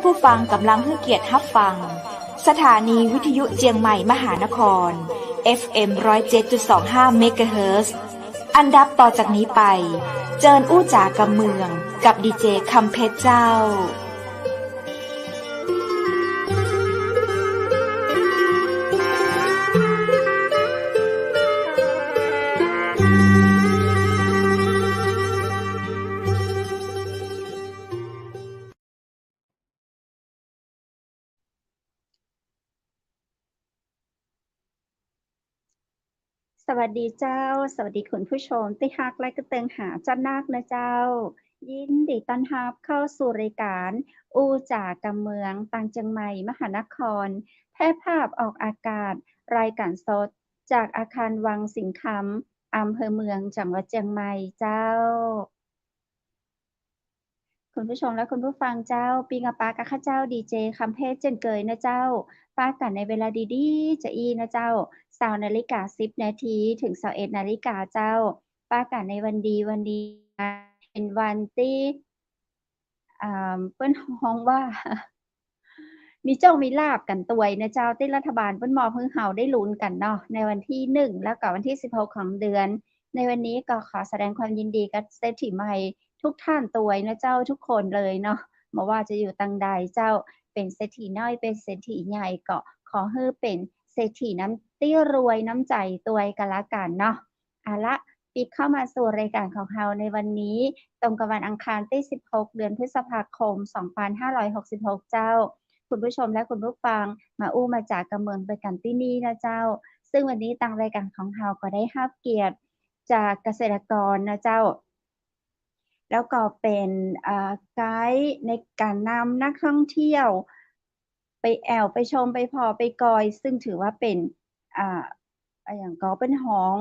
ผู้ฟังกำลังให้เกียรติรับฟังสถานีวิทยุเจียงใหม่มหานคร FM 107.25 เมกะเฮิรตซ์อันดับต่อจากนี้ไปเจิญอู้จ๋ากับเมืองกับดีเจคำเพชรเจ้าสวัสดีเจ้าสวัสดีคุณผู้ชมที่ฮักและก็เติงหาเจ้านาคนะเจ้ายินดีต้อนรับเข้าสู่รายการอู้จ่ากำเมืองต่างเชียงใหม่มหานครแพร่ภาพออกอากาศรายการสดจากอาคารวังสิงห์คำอำเภอเมืองจังหวัดเชียงใหม่เจ้าคุณผู้ชมและคุณผู้ฟังเจ้าปีงปากับข้าเจ้าดีเจคำเพชรเจนเกยนะเจ้าป้ากันในเวลาดีๆจะอีนะเจ้า20:10 นถึง 21:00 นเจ้าป้ากันในวันดีวันนี้เป็นวันที่เปิ้นฮ้องว่า มีโชคมีลาภกันตัวยนะเจ้าที่รัฐบาลเปิ้นมอบให้เฮาได้ลุ้นกันเนาะในวันที่1แล้วก็วันที่16ของเดือนในวันนี้ก็ขอแสดงความยินดีกับเศรษฐีใหม่ทุกท่านตัวยนะเจ้าทุกคนเลยเนาะบ่ว่าจะอยู่ตังใดเจ้าเป็นเศรษฐีน้อยเป็นเศรษฐีใหญ่ก็ขอให้เป็นเศรษฐีน้ำตี้รวยน้ำใจตัวยกันละกันเนาะเอาละปิดเข้ามาสู่รายการของเราในวันนี้ตรงกับวันอังคารที่16เดือนพฤษภาคม2566เจ้าคุณผู้ชมและคุณผู้ฟังมาอู้มาจากกำเมืองไปกันที่นี่นะเจ้าซึ่งวันนี้ทางรายการของเราก็ได้รับเกียรติจากเกษตรกรนะเจ้าแล้วก็เป็นไกด์ในการนำนักท่องเที่ยวไปแอวไปชมไปพอไปกอยซึ่งถือว่าเป็นอย่างก็เป็นของ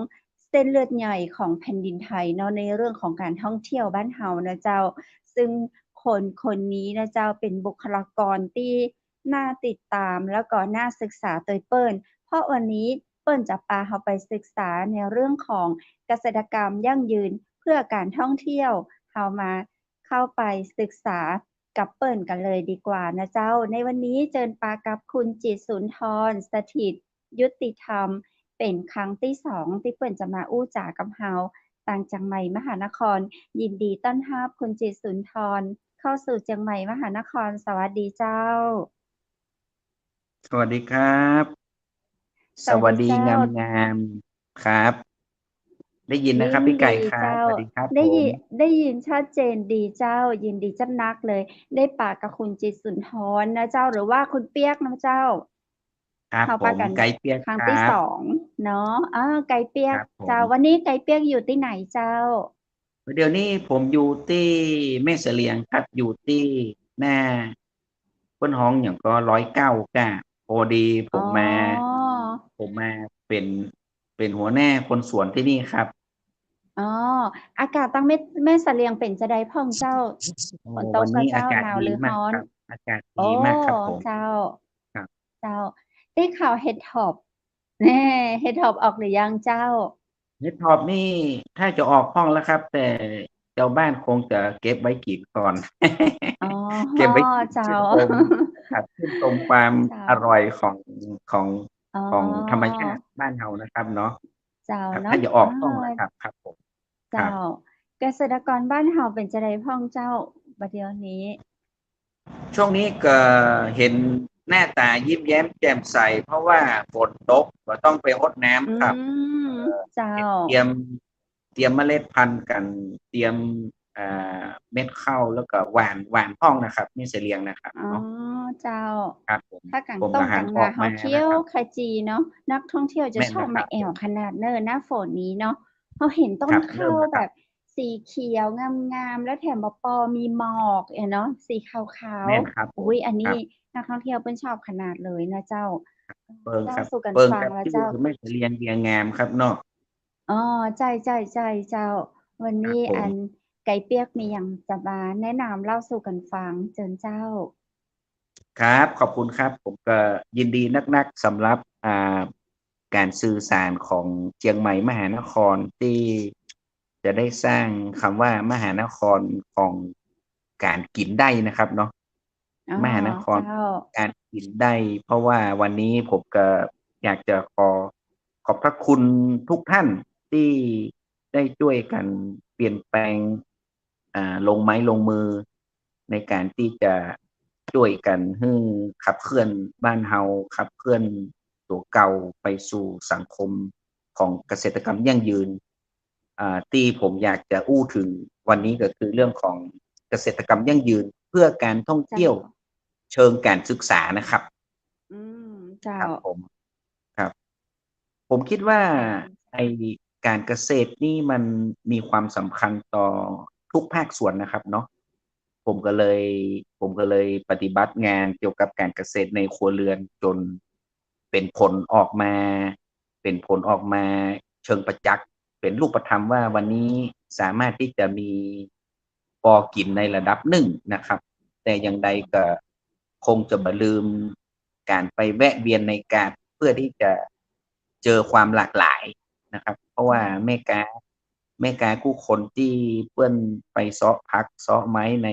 เส้นเลือดใหญ่ของแผ่นดินไทยเนาะในเรื่องของการท่องเที่ยวบ้านเฮานะเจ้าซึ่งคนนี้นะเจ้าเป็นบุคลากรที่น่าติดตามแล้วก็น่าศึกษาโดยเปิ้นเพราะวันนี้เปิ้นจะพาเฮาไปศึกษาในเรื่องของเกษตรกรรมยั่งยืนเพื่อการท่องเที่ยวเฮามาเข้าไปศึกษากับเปิ้นกันเลยดีกว่านะเจ้าในวันนี้เจิญปากับคุณจิตรสุนทรสถิตยุติธรรมเป็นครั้งที่2ที่เปิ้นจะมาอู้จ๋ากับเฮาต่างจังใหม่มหานครยินดีต้อนรับคุณจิตรสุนทรเข้าสู่เชียงใหม่มหานครสวัสดีเจ้าสวัสดีครับสวัสดีงามๆครับได้ยินนะครับพี่ไก่ครับสวัสดีครับได้ยินชัดเจนดีเจ้ายินดีจัดนักเลยได้ปากกับคุณจิตรสุนทรนะเจ้าหรือว่าคุณเปียกนะเจ้าครับผมไก่เปียกครั้งที่2เนาะไก่เปียกเจ้าวันนี้ไก่เปียกอยู่ที่ไหนเจ้าเดี๋ยวนี้ผมอยู่ที่แม่เสลียงครับอยู่ที่หน้าพ้นห้องอย่างก็109ก้าพอดีผมมาเป็นหัวหน้าคนสวนที่นี่ครับอากาศตั้งแม่เสลียงเป็นจะได้พ่องเจ้าฝนตกกับเจ้าหนาวหรือร้อนอากาศดีมากครับผมเจ้าได้ข่าวเห็ดถอบแน่เห็ดถอบออกหรือยังเจ้าเห็ดถอบนี่ถ้าจะออกห้องแล้วครับแต่เจ้าบ้านคงจะเก็บไว้กินก่อนเก็บไว้เจ้าชื่นชมความอร่อยของธรรมชาติบ้านเฮานะครับเนาะเจ้าเนาะถ้าจะออกห้องครับผมเจ้าเกษตรกรบ้านเฮาเป็นจะได้พ่องเจ้าบัดเดี๋ยวนี้ช่วงนี้ก็เห็นหน้าตายิ้มแย้มแจ่มใสเพราะว่าฝนตกก็ต้องไปรดน้ำครับเจ้าเตรียมเมล็ดพันธุ์กันเตรียมเม็ดข้าวแล้วก็หวานห้องนะครับนี่เสลียงนะครับเนาะเจ้าครับถ้ากลางต้นกลางนาเฮาเที่ยวคาจีเนาะนักท่องเที่ยวจะชอบมาแอวขนาดเนิ่นหน้าฝนนี้เนาะเฮาเห็นต้นข้าวแบบสีเขียวงามๆแล้วแถมปอมีหมอกเนาะสีขาวๆอุ๊ยอันนี้นักท่องเที่ยวเพิ่นชอบขนาดเลยนะเจ้าเปิ้งครับเปิ้งกับที่คือไม่เสลียงเดียงามครับเนาะใช่ๆๆเจ้าวันนี้อันไก่เปียกมีหยังจะมาแนะนำเล่าสู่กันฟังเชิญเจ้าครับขอบคุณครับผมก็ยินดีนักๆสำหรับการสื่อสารของเชียงใหม่มหานครที่จะได้สร้างคำว่ามหานครของการกินได้นะครับเนาะ อ๋อมหานครเจ้าการกินได้ เพราะว่าวันนี้ผมก็อยากจะขอบพระคุณทุกท่านที่ได้ช่วยกันเปลี่ยนแปลงลงไม้ลงมือในการที่จะช่วยกันให้ขับเคลื่อนบ้านเฮาขับเคลื่อนตัวเก่าไปสู่สังคมของเกษตรกรรมยั่งยืนที่ผมอยากจะอู้ถึงวันนี้ก็คือเรื่องของเกษตรกรรมยั่งยืนเพื่อการท่องเจ้าเที่ยวเชิงการศึกษานะครับอืมเจ้าครับผมครับ ผมคิดว่าขอบคุณไอเจ้าการเกษตรนี่มันมีความสำคัญต่อทุกภาคส่วนนะครับเนาะผมก็เลยผมก็เลยปฏิบัติงานเกี่ยวกับการเกษตรในครัวเรือนจนเป็นผลออกมาเป็นผลออกมาเชิงประจักษ์เป็นรูปธรรมว่าวันนี้สามารถที่จะมีพอกินในระดับหนึ่งนะครับ แต่อย่างใดก็คงจะบ่ลืมการไปแวะเวียนในกาดเพื่อที่จะเจอความหลากหลายนะครับ เพราะว่าเจ้าแม่กากู้คนที่เพื่อนไปเซาะพักเซาะไม้ใน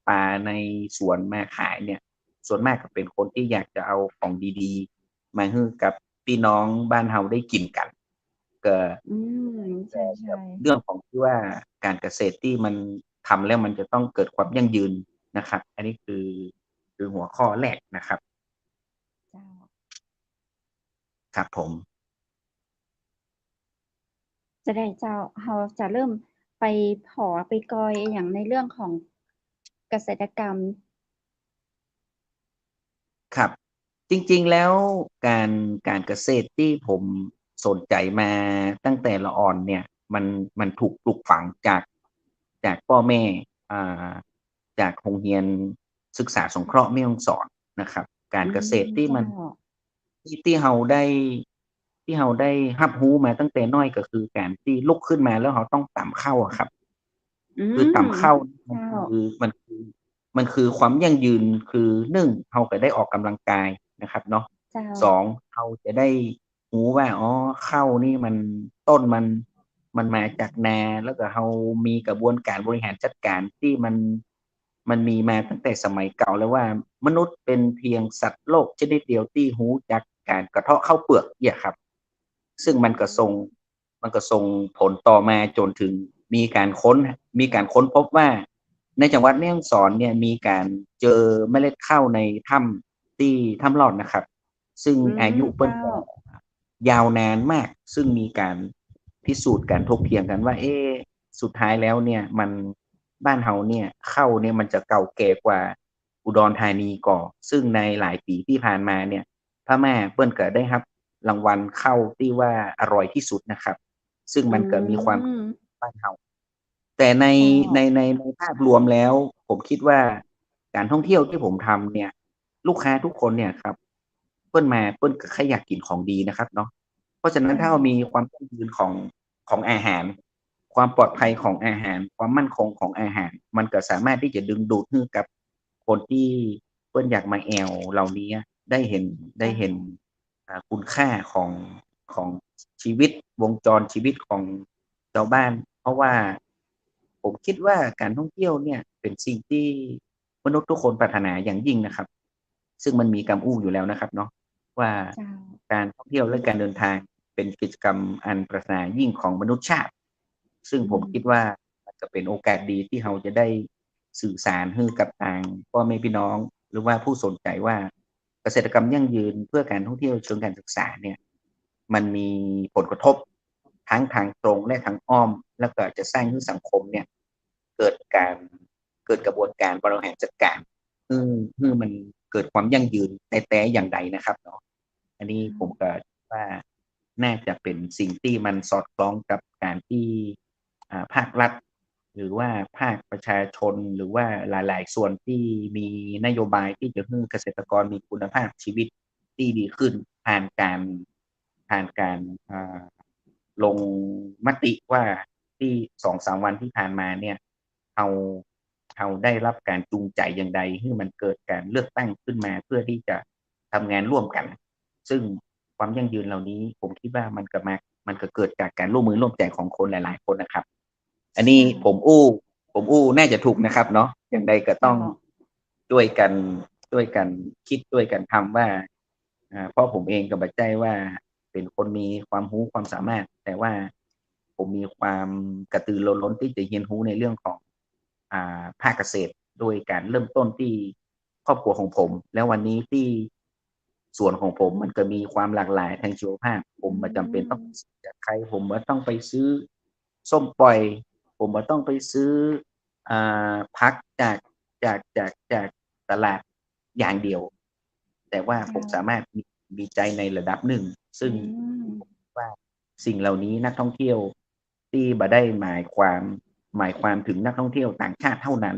ป่าในสวนมาขายเนี่ยส่วนมากก็เป็นคนที่อยากจะเอาของดีๆมาให้กับพี่น้องบ้านเฮาได้กินกันก็ อืมใช่เรื่องของที่ว่าการเกษตรที่มันทำแล้วมันจะต้องเกิดความยั่งยืนนะครับอันนี้คือหัวข้อแรกนะครับๆเจ้าครับผมจะได้เจ้าเราจะเริ่มไปผอไปกอยอย่างในเรื่องของเกษตรกรรมครับจริงๆแล้วการการเกษตรที่ผมสนใจมาตั้งแต่ละอ่อนเนี่ยมันมันถูกปลูกฝังจากพ่อแม่อ่าจากโรงเรียนศึกษาสงเคราะห์แม่ฮ่องสอนนะครับการอืเกษตรมเจ้าที่เราได้ที่เราได้รับรู้มาตั้งแต่น้อยก็คือการที่ลุกขึ้นมาแล้วเราต้องตำข้าวอะครับ อืคือมต่ำเข้ามันเจ้าคือมันคือมันคือความยั่งยืนคือ1เราก็ได้ออกกำลังกายนะครับเนาะเจ้า2เราจะได้รู้ว่าอ๋อข้าวนี่มันต้นมันมาจากนาแล้วก็เรามีกระบวนการบริหารจัดการที่มันมีมาตั้งแต่สมัยเก่าแล้วว่ามนุษย์เป็นเพียงสัตว์โลกชนิดเดียวที่รู้จักการกระเทาะข้าวเปลือกเนี่ยครับ ซึ่อืงมมันก็ส่งผลต่อมาจนถึงมีการค้นมีการค้นพบว่าในจังหวัดแม่ฮ่องสอนเนี่ยมีการเจอเมล็ดข้าวในถ้ำที่ถ้ำลอดนะครับซึ่งอือามยุเปิ้นเจ้าก็ยาวนานมากซึ่งมีการพิสูจน์กันถกเถียงกันว่าเอ๊ะสุดท้ายแล้วเนี่ยมันบ้านเฮาเนี่ยข้าวเนี่ยมันจะเก่าแก่กว่าอุดรธานีก่อซึ่งในหลายปีที่ผ่านมาเนี่ย พม่าเปิ้นก็ได้รับรางวัลเข้าที่ว่าอร่อยที่สุดนะครับซึ่งอืมันก็มีความมบ้านเฮาแต่ในเจ้าในภาพรวมแล้วผมคิดว่าการท่องเที่ยวที่ผมทำเนี่ยลูกค้าทุกคนเนี่ยครับเปิ้นก็แค่อยากกินของดีนะครับเนาะเพราะฉะนั้นเจ้าถ้าเรามีความยั่งยืนของอาหารความปลอดภัยของอาหารความมั่นคงของอาหารมันก็สามารถที่จะดึงดูดให้กับคนที่เปิ้นอยากมาแอวเหล่านี้ได้เห็นได้เจ้าเห็นคุณค่าของชีวิตวงจรชีวิตของชาวบ้านเพราะว่าผมคิดว่าการท่องเที่ยวเนี่ยเป็นสิ่งที่มนุษย์ทุกคนปรารถนาอย่างยิ่งนะครับซึ่งมันมีกำอู้อยู่แล้วนะครับเนาะว่าเจ้าการท่องเที่ยวและการเดินทางเป็นกิจกรรมอันปรารถนายิ่งของมนุษยชาติซึ่งอืมผมคิดว่ามันจะเป็นโอกาสดีที่เราจะได้สื่อสารให้กับทางพ่อแม่พี่น้องหรือว่าผู้สนใจว่าเกษตรกรรมยั่งยืนเพื่อการท่องเที่ยวเชิงการศึกษาเนี่ยมันมีผลกระทบทั้งทางตรงและทางอ้อมแล้วก็จะสร้างให้สังคมเนี่ยเกิดการเกิดกระบวนการบริหารจัดการให้มันเกิดความยั่งยืนแต่อย่างใดนะครับเนาะอันนี้ผมก็ว่าน่าจะเป็นสิ่งที่มันสอดคล้องกับการที่ภาครัฐหรือว่าภาคประชาชนหรือว่าหลายๆส่วนที่มีนโยบายที่จะให้เกษตรกรมีคุณภาพชีวิตที่ดีขึ้นผ่านการผ่านการลงมติว่าที่2-3วันที่ผ่านมาเนี่ยเราเราได้รับการจูงใจอย่างใดให้มันเกิดการเลือกตั้งขึ้นมาเพื่อที่จะทำงานร่วมกันซึ่งความยั่งยืนเหล่านี้ผมคิดว่ามันก็เกิดจากการร่วมมือร่วมใจของคนหลายๆคนนะครับอันนี้เจ้าผมอู้น่าจะถูกนะครับเนาะอย่างใดก็ต้องเจ้าช่วยกัน ด้วยกันคิดด้วยกันทำว่าเพราะผมเองก็บัดใจว่าเป็นคนมีความรู้ความสามารถ แต่ว่าผมมีความกระตือรือร้นที่จะเรียนรู้ในเรื่องของภาคเกษตรโดยการเริ่มต้นที่ครอบครัวของผม แล้ววันนี้ที่สวนของผมมันก็มีความหลากหลายทางชีวภาพผมไม่จำเป็นต้องซื้อจากใครผมไม่ต้องไปซื้อส้มปล่อย ผมไม่ต้องไปซื้อพักจากตลาดอย่างเดียว แต่ว่าผมสามารถมีใจในระดับหนึ่ง ซึ่งผมว่าสิ่งเหล่านี้นักท่องเที่ยวที่บ่ได้หมายความถึงนักท่องเที่ยวต่างชาติเท่านั้น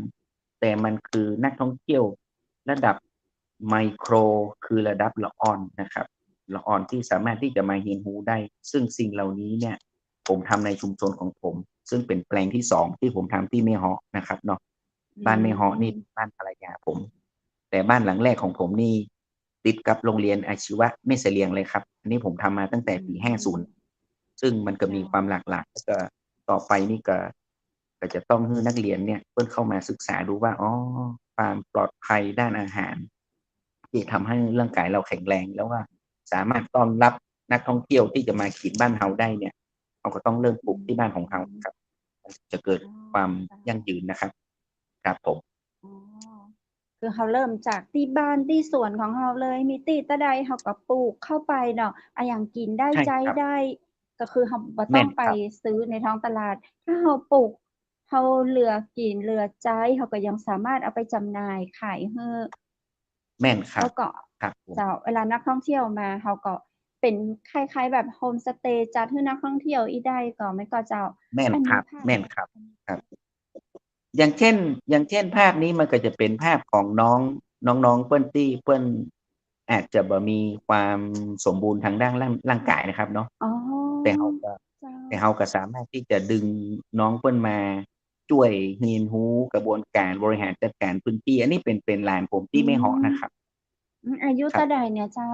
แต่มันคือนักท่องเที่ยวระดับไมโครคือระดับละอ่อนนะครับละอ่อนที่สามารถที่จะมาเรียนรู้ได้ ซึ่งสิ่งเหล่านี้เนี่ยผมทำในชุมชนของผม ซึ่งเป็นแปลงที่2ที่ผมทำที่แม่เฮาะนะครับเนาะบ้านแม่เฮาะนี่บ้านภรรยาผม แต่บ้านหลังแรกของผมนี่ติดกับโรงเรียนอาชีวะแม่เสลียงเลยครับอันนี้ผมทำมาตั้งแต่ปี50ซึ่งมันก็มีความหลากหลายแล้วก็ต่อไปนี่ก็จะต้องให้นักเรียนเนี่ยเพิ่นเข้ามาศึกษาดูว่าความปลอดภัยด้านอาหารที่ทำให้ร่างกายเราแข็งแรงแล้วว่าสามารถต้อนรับนักท่องเที่ยวที่จะมาขีดบ้านเฮาได้เนี่ยเราก็ต้องเริ่มปลูกที่บ้านของเราครับจะเกิดความยั่งยืนนะครับครับผมคือเขาเริ่มจากที่บ้านที่สวนของเราเลยมีตีตะไดเขาก็ปลูกเข้าไปเนาะอย่างกินได้ใจได้ก็คือเขาบ่ต้องไปซื้อในท้องตลาดถ้าเขาปลูกเขาเหลือกินเหลือใจเขาก็ยังสามารถเอาไปจำหน่ายขายให้แม่นครับแล้วก็เจ้าเวลานักท่องเที่ยวมาเขาก็เป็นคล้ายๆแบบโฮมสเตย์จัดให้นักท่องเที่ยวอีได้ก็ไม่ก็เจ้าแม่นครับแม่นครับครับอย่างเช่นภาพนี้มันก็จะเป็นภาพของน้องเปิ้นที่เปิ้นอาจจะบ่มีความสมบูรณ์ทางด้านร่างกายนะครับเนาะแต่เราก็สามารถที่จะดึงน้องเปิ้นมาช่วยเรียนรู้กระบวนการบริหารจัดการพื้นที่อันนี้เป็นหลานผมที่แม่เฮาะนะครับอายุเท่าใดเนี่ยเจ้า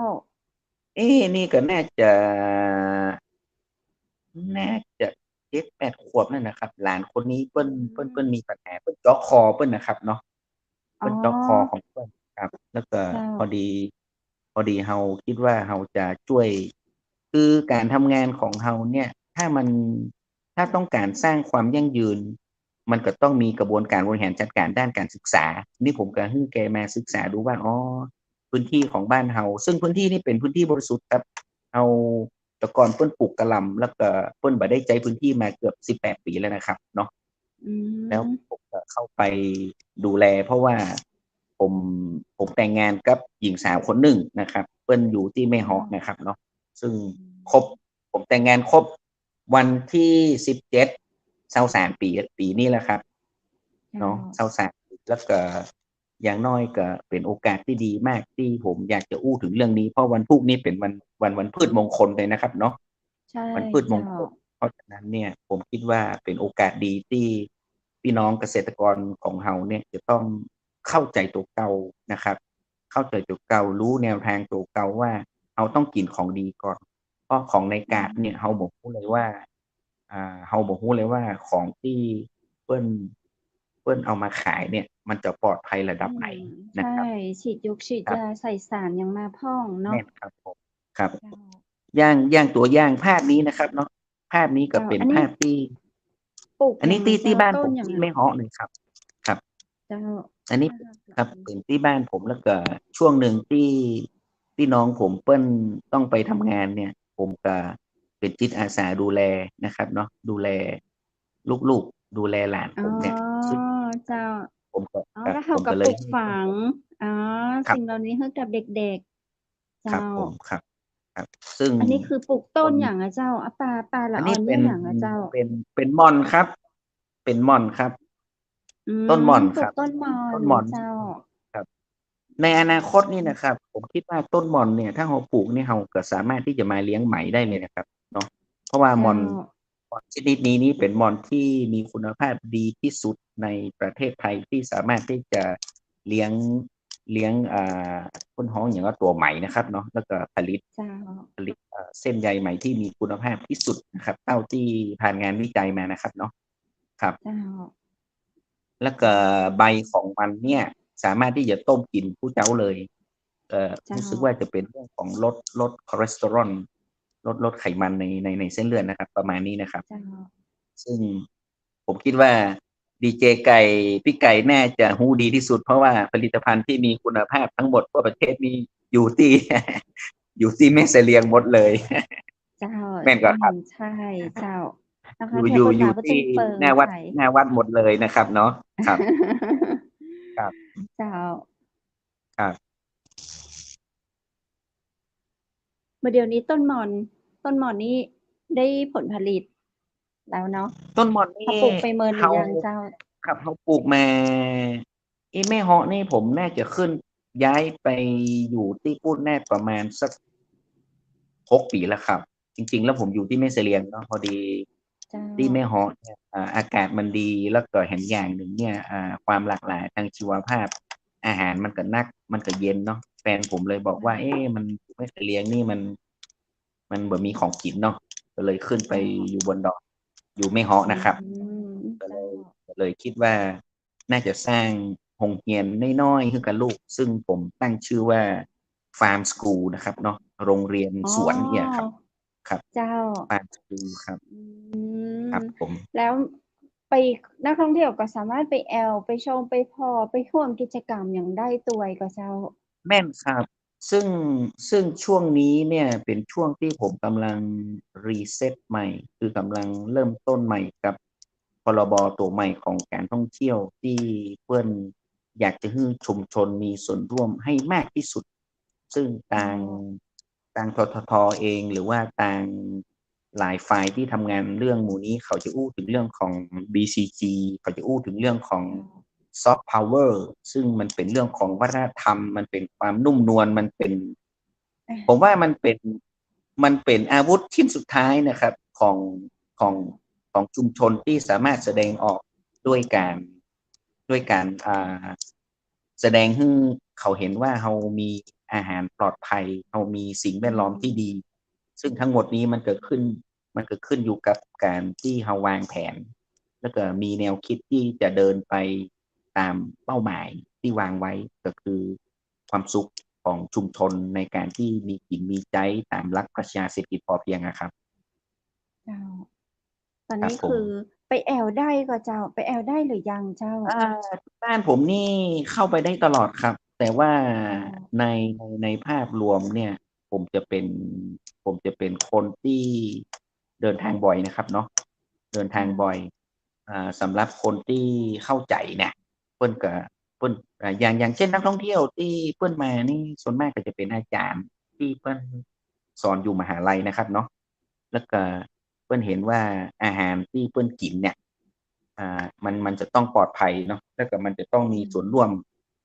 นี่ก็น่าจะ7-8 ขวบนั่นนะครับหลานคนนี้เปิ้นมีปัญหาเปิ้นเจาะคอเปิ้นนะครับเนาะเปิ้นเจาะคอของเปิ้นครับแล้วก็พอดีเฮาคิดว่าเฮาจะช่วยคือการทำงานของเฮาเนี่ยถ้าต้องการสร้างความยั่งยืนมันก็ต้องมีกระบวนการบริหารจัดการด้านการศึกษานี่ผมก็ให้แกมาศึกษาดูว่าพื้นที่ของบ้านเฮาซึ่งพื้นที่นี้เป็นพื้นที่บริสุทธิ์ครับเฮาแต่ก่อนเปิ้นปลูกกะหล่ำแล้วก็เปิ้นบ่ได้ใช้พื้นที่มาเกือบ18 ปีแล้วนะครับเนาะแล้วผมก็เข้าไปดูแลเพราะว่าผมแต่งงานกับหญิงสาวคนหนึ่งนะครับเปิ้นอยู่ที่แม่เฮาะนะครับเนาะซึ่งผมแต่งงานครบวันที่17 23ปีนี้แหละครับเนาะ23แล้วก็อย่างน้อยก็เป็นโอกาสที่ดีมากที่ผมอยากจะอู้ถึงเรื่องนี้เพราะวันพรุ่งนี้เป็นวันพืชมงคลเลยนะครับเนาะวันพืชมงคลเพราะฉะนั้นเนี่ยผมคิดว่าเป็นโอกาสดีที่พี่น้องเกษตรกรของเราเนี่ยจะต้องเข้าใจตัวเก่านะครับเข้าใจตัวเก่ารู้แนวทางตัวเก่าว่าเราต้องกินของดีก่อนเพราะของในกาดเนี่ยเราบ่รู้เลยว่าเราบ่รู้เลยว่าของที่เปิ้นเอามาขายเนี่ยมันจะปลอดภัยระดับไหนนะครับใช่ฉีดยาใส่สารยังมาพ่องเนาะแม่นครับผมครับอย่างตัวอย่างภาพนี้นะครับเนาะภาพนี้ก็เป็นภาพที่อันนี้ที่บ้านผมที่แม่เฮาะเลยครับครับอันนี้ครับเป็นที่บ้านผมแล้วก็ช่วงหนึ่งที่น้องผมเปิ้นต้องไปทำงานเนี่ยผมก็เป็นจิตอาสาดูแลนะครับเนาะดูแลลูกๆดูแลหลานผมเนี่ยซึ่งเจ้าผมก็แล้วเขาก็ปลูกฝังสิ่งเหล่านี้ให้กับเด็กๆครับผมครับซึ่งอันนี้คือปลูกต้นอย่างเจ้าปลาละออนเนี่ยอย่างเจ้าเป็นม่อนครับเป็นม่อนครับต้นม่อนครับต้นม่อนเจ้าครับในอนาคตนี่นะครับผมคิดว่าต้นม่อนเนี่ยถ้าเราปลูกเนี่ยเราก็สามารถที่จะมาเลี้ยงไหมได้เลยนะครับเนาะเพราะว่าม่อนชนิดนี้เป็นม่อนที่มีคุณภาพดีที่สุดในประเทศไทยที่สามารถที่จะเลี้ยงต้นฮ้องอย่างว่าตัวไหมนะครับเนาะแล้วก็ผลิตเส้นใยไหมที่มีคุณภาพที่สุดนะครับเท่าที่ผ่านงานวิจัยมานะครับเนาะครับแล้วก็ใบของมันเนี่ย สามารถที่จะต้มกินผู้เจ้าเลยเจ้ารู้สึกว่าจะเป็นเรื่องของลดคอเลสเตอรอลลดไขมันในเส้นเลือดนะครับประมาณนี้นะครับเจ้าซึ่งผมคิดว่าดีเจไก่พี่ไก่น่าจะฮู้ดีที่สุดเพราะว่าผลิตภัณฑ์ที่มีคุณภาพทั้งหมดทั่วประเทศนี้อยู่ที่ อยู่ที่แม่เสลียงหมดเลย เจ้าแม่นก็ครับใช่เจ้านะอยู่คะแถอยู่อยู่วเปิ้นมาก็จึที่งเปิงหน้าวัดใส่ หน้าวัดหมดเลยนะครับเนาะครับครับเจ้าครับเมื่อเดี๋ยวนี้ต้นหม่อนนี่ได้ผลผลิตแล้วเนาะต้นหม่อนเขานี่ปลูกไปเมินหรืเขาอยังเจ้าครับเขาปลูกมาแม่เฮาะนี่ผมน่าจะขึ้นย้ายไปอยู่ที่พูดแน่ประมาณสัก6 ปีแล้วครับจริงๆแล้วผมอยู่ที่แม่เสลียงเนาะพอดีเจ้าที่แม่เฮาะเนี่ยอากาศมันดีแล้วก็เห็นอย่างหนึ่งเนี่ยความหลากหลายทางชีวภาพอาหารมันก็นักมันก็เย็นเนาะแฟนผมเลยบอกว่ามันแม่เสลียงนี่มันแบบมีของกินเนาะก็เลยขึ้นไปเจ้าอยู่บนดอยอยู่แม่เฮาะอืนะครับก็เลเจ้ายก็เลยคิดว่าน่าจะสร้างโรงเรียนน้อยๆให้กับลูกซึ่งผมตั้งชื่อว่าฟาร์มสกูลนะครับเนาะโรงเรียนอ๋สวนเนี่ยครับอครับเจ้าฟาร์มสกูลครับอืมครับผมแล้วไปนักท่องเที่ยวก็สามารถไปแอลไปชมไปพอไปร่วมกิจกรรมอย่างได้ตัวยก็เจ้าแม่นครับซึ่งช่วงนี้เนี่ยเป็นช่วงที่ผมกำลังรีเซ็ตใหม่คือกำลังเริ่มต้นใหม่กับพรบตัวใหม่ของการท่องเที่ยวที่เพื่อนอยากจะให้ชุมชนมีส่วนร่วมให้มากที่สุดซึ่งเจ้าทางทททเองหรือว่าทางหลายฝ่ายที่ทำงานเรื่องหมู่นี้เขาจะอู้ถึงเรื่องของ BCG เขาจะอู้ถึงเรื่องของ เจ้าซอฟต์พาวเวอร์ซึ่งมันเป็นเรื่องของวัฒนธรรมมันเป็นความนุ่มนวลมันเป็นผมว่ามันเป็นอาวุธชิ้นสุดท้ายนะครับของของชุมชนที่สามารถแสดงออกด้วยการแสดงให้เขาเห็นว่าเรามีอาหารปลอดภัยเรามีสิ่งแวอืดล้อมที่ดีมซึ่งทั้งหมดนี้มันเกิดขึ้นอยู่กับการที่เราวางแผน แล้วก็มีแนวคิดที่จะเดินไปตามเป้าหมายที่วางไว้ก็คือความสุขของชุมชนในการที่มีกินมีใจตามหลักปรัชญาเศรษฐกิจพอเพียงนะครับเจ้าตอนครับผมนี้คือไปแอลได้ก็เจ้าไปแอลได้หรือยังเจ้าอ่าบ้านผมนี่เข้าไปได้ตลอดครับแต่ว่าเจ้าในในภาพรวมเนี่ยผมจะเป็นผมจะเป็นคนที่เดินทางบ่อยนะครับเนาะเดินทางเจ้าบ่อยสำหรับคนที่เข้าใจเนี่ยเพิ่นก็เพิ่นอย่างเช่นนักท่องเที่ยวที่เพิ่นมานี่ส่วนมากก็จะเป็นอาจารย์ที่เพิ่นสอนอยู่มหาลัยนะครับเนาะแล้วก็เพิ่นเห็นว่าอาหารที่เพิ่นกินเนี่ยมันจะต้องปลอดภัยเนาะแล้วก็มันจะต้องมีอืส่วนร่วมม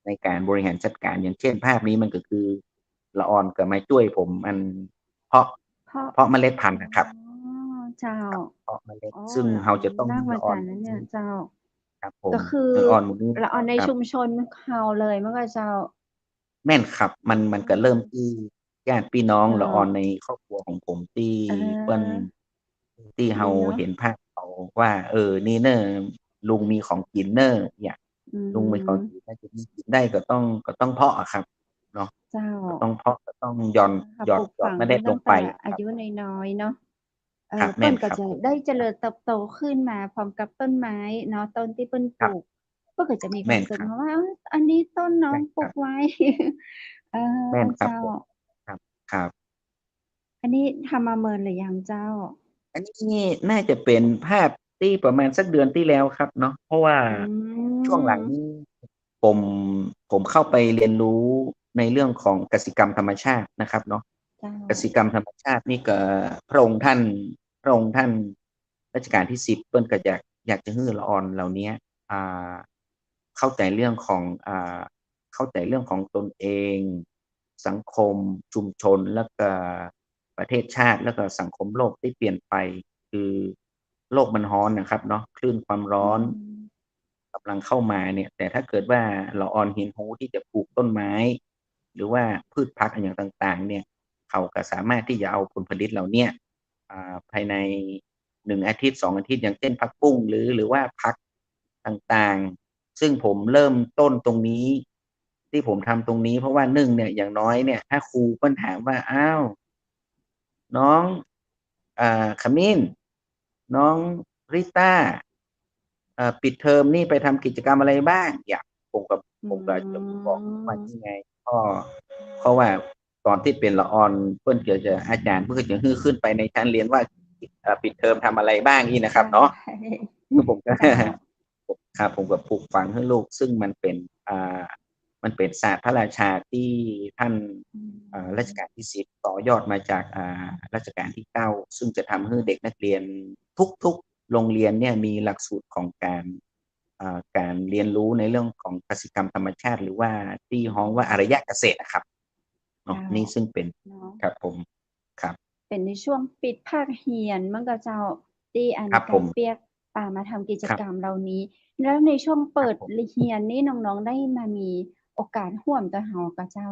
ในการบริหารจัดการอย่างเช่นภาพนี้มันก็คือละออนกับไม้จ้วยผมเพาะเพราะเพาะเมล็ดพัอ๋อนธุ์นะครับเจ้าเพาะเมล็ดอ๋อซึ่งละออนเราจะต้องน่ามีละออนมาจันนะเนี่ยเจ้าครับผมก็คือละออนหมูนี้ละออนในครับ ชุมชนเฮาเลยเมื่อก็เจ้าแม่นครับมันก็เริ่มที่ญาติพี่น้องเจ้าละออนในครอบครัวของผมที่เเปิ้นออที่เฮาดีเนาะเห็นภาพเขาว่านี่เน้อลุงมีของกินเน้ออยากอืลุงมีของกินมถ้าจะมีกินได้ก็ต้องเพาะอะครับเนาะเจ้าก็ต้องเพาะก็ต้องหย่อนค่ะหยอดหยอดปลูกฝังเมล็ดลงไปเพิ่นตั้งแต่อาครับยุน้อยๆเนาะครับเปิ้นก็แม่นครับผมจะได้เจครับริญเติบโตขึ้นมาพร้อมกับต้นไม้เนาะต้นที่เปิ้นปครับลูกเปิ้นก็จะมีความแม่นครับสุขเนาะว่าอันนี้ต้นน้องแม่นครับปลูกไว้เอแม่นครับเจ้าผมครับครับอันนี้ทำมาเมินหรือยังเจ้าอันนี้น่าจะเป็นภาพที่ประมาณสักเดือนที่แล้วครับเนาะเพราะว่าอืช่วงหลังนี้ มผมผมเข้าไปเรียนรู้ในเรื่องของกสิกรรมธรรมชาตินะครับเนาะเจ้ากสิกรรมธรรมชาตินี่ก็พระองค์ท่านพระองค์ท่านรัชกาลที่10เปิ้นก็อยากจะให้ละออนเหล่านี้อ่าเข้าใจเรื่องของเข้าใจเรื่องของตนเองสังคมชุมชนแล้วก็ประเทศชาติแล้วก็สังคมโลกที่เปลี่ยนไปคือโลกมันร้อนนะครับเนาะคลื่นความอืร้อน มกำลังเข้ามาเนี่ยแต่ถ้าเกิดว่าเราออนเห็นหูที่จะปลูกต้นไม้หรือว่าพืชพักอย่างต่างๆเนี่ยเขาก็สามารถที่จะเอาผลผลิตเหล่าเนี้ยภายใน1 อาทิตย์2 อาทิตย์อย่างเช่นผักบุ้งหรือว่าผักต่างๆซึ่งผมเริ่มต้นตรงนี้ ที่ผมทำตรงนี้เพราะว่าหนึ่งเนี่ยอย่างน้อยเนี่ยถ้าครูเพิ่นถามว่าอ้าวน้องขมิ้นน้องริต้าปิดเทอมนี่ไปทำกิจกรรมอะไรบ้างอย่างผมกับอืผมก็จะบอกว่ามนี่ไงก็เพราะว่าตอนที่เป็นละออนเพิ่นก็จะอาจารย์เพิ่นก็จะฮื้อขึ้นไปในชั้นเรียนว่าปิดเทอมทำอะไรบ้างนี่นะใชครับเนาะ่คือผมก็ เจ้า ครับผมก็ปลูกฝังให้ลูกซึ่งมันเป็นอ่ามันเป็นศาสตร์พระราชาที่ท่านอืรัชมกาลที่10ต่อยอดมาจากรัชกาลที่9ซึ่งจะทำให้เด็กนักเรียนทุกๆโรงเรียนเนี่ยมีหลักสูตรของการเรียนรู้ในเรื่องของกสิกรรมธรรมชาติหรือว่าที่ฮ้องว่าอารยะเกษตรนะครับเนาะเจ้านี่ซึ่งเป็นเนาะ ครับผมครับเป็นในช่วงปิดภาคเรียนมันก็เจ้าที่อันครับผมกาเปียกมาทำกิจครับกรรมเหล่านี้ แล้วในช่วงคเปิดรับผมเรียนนี่น้องๆได้มามีโอกาสร่วมกับเฮากับเจ้า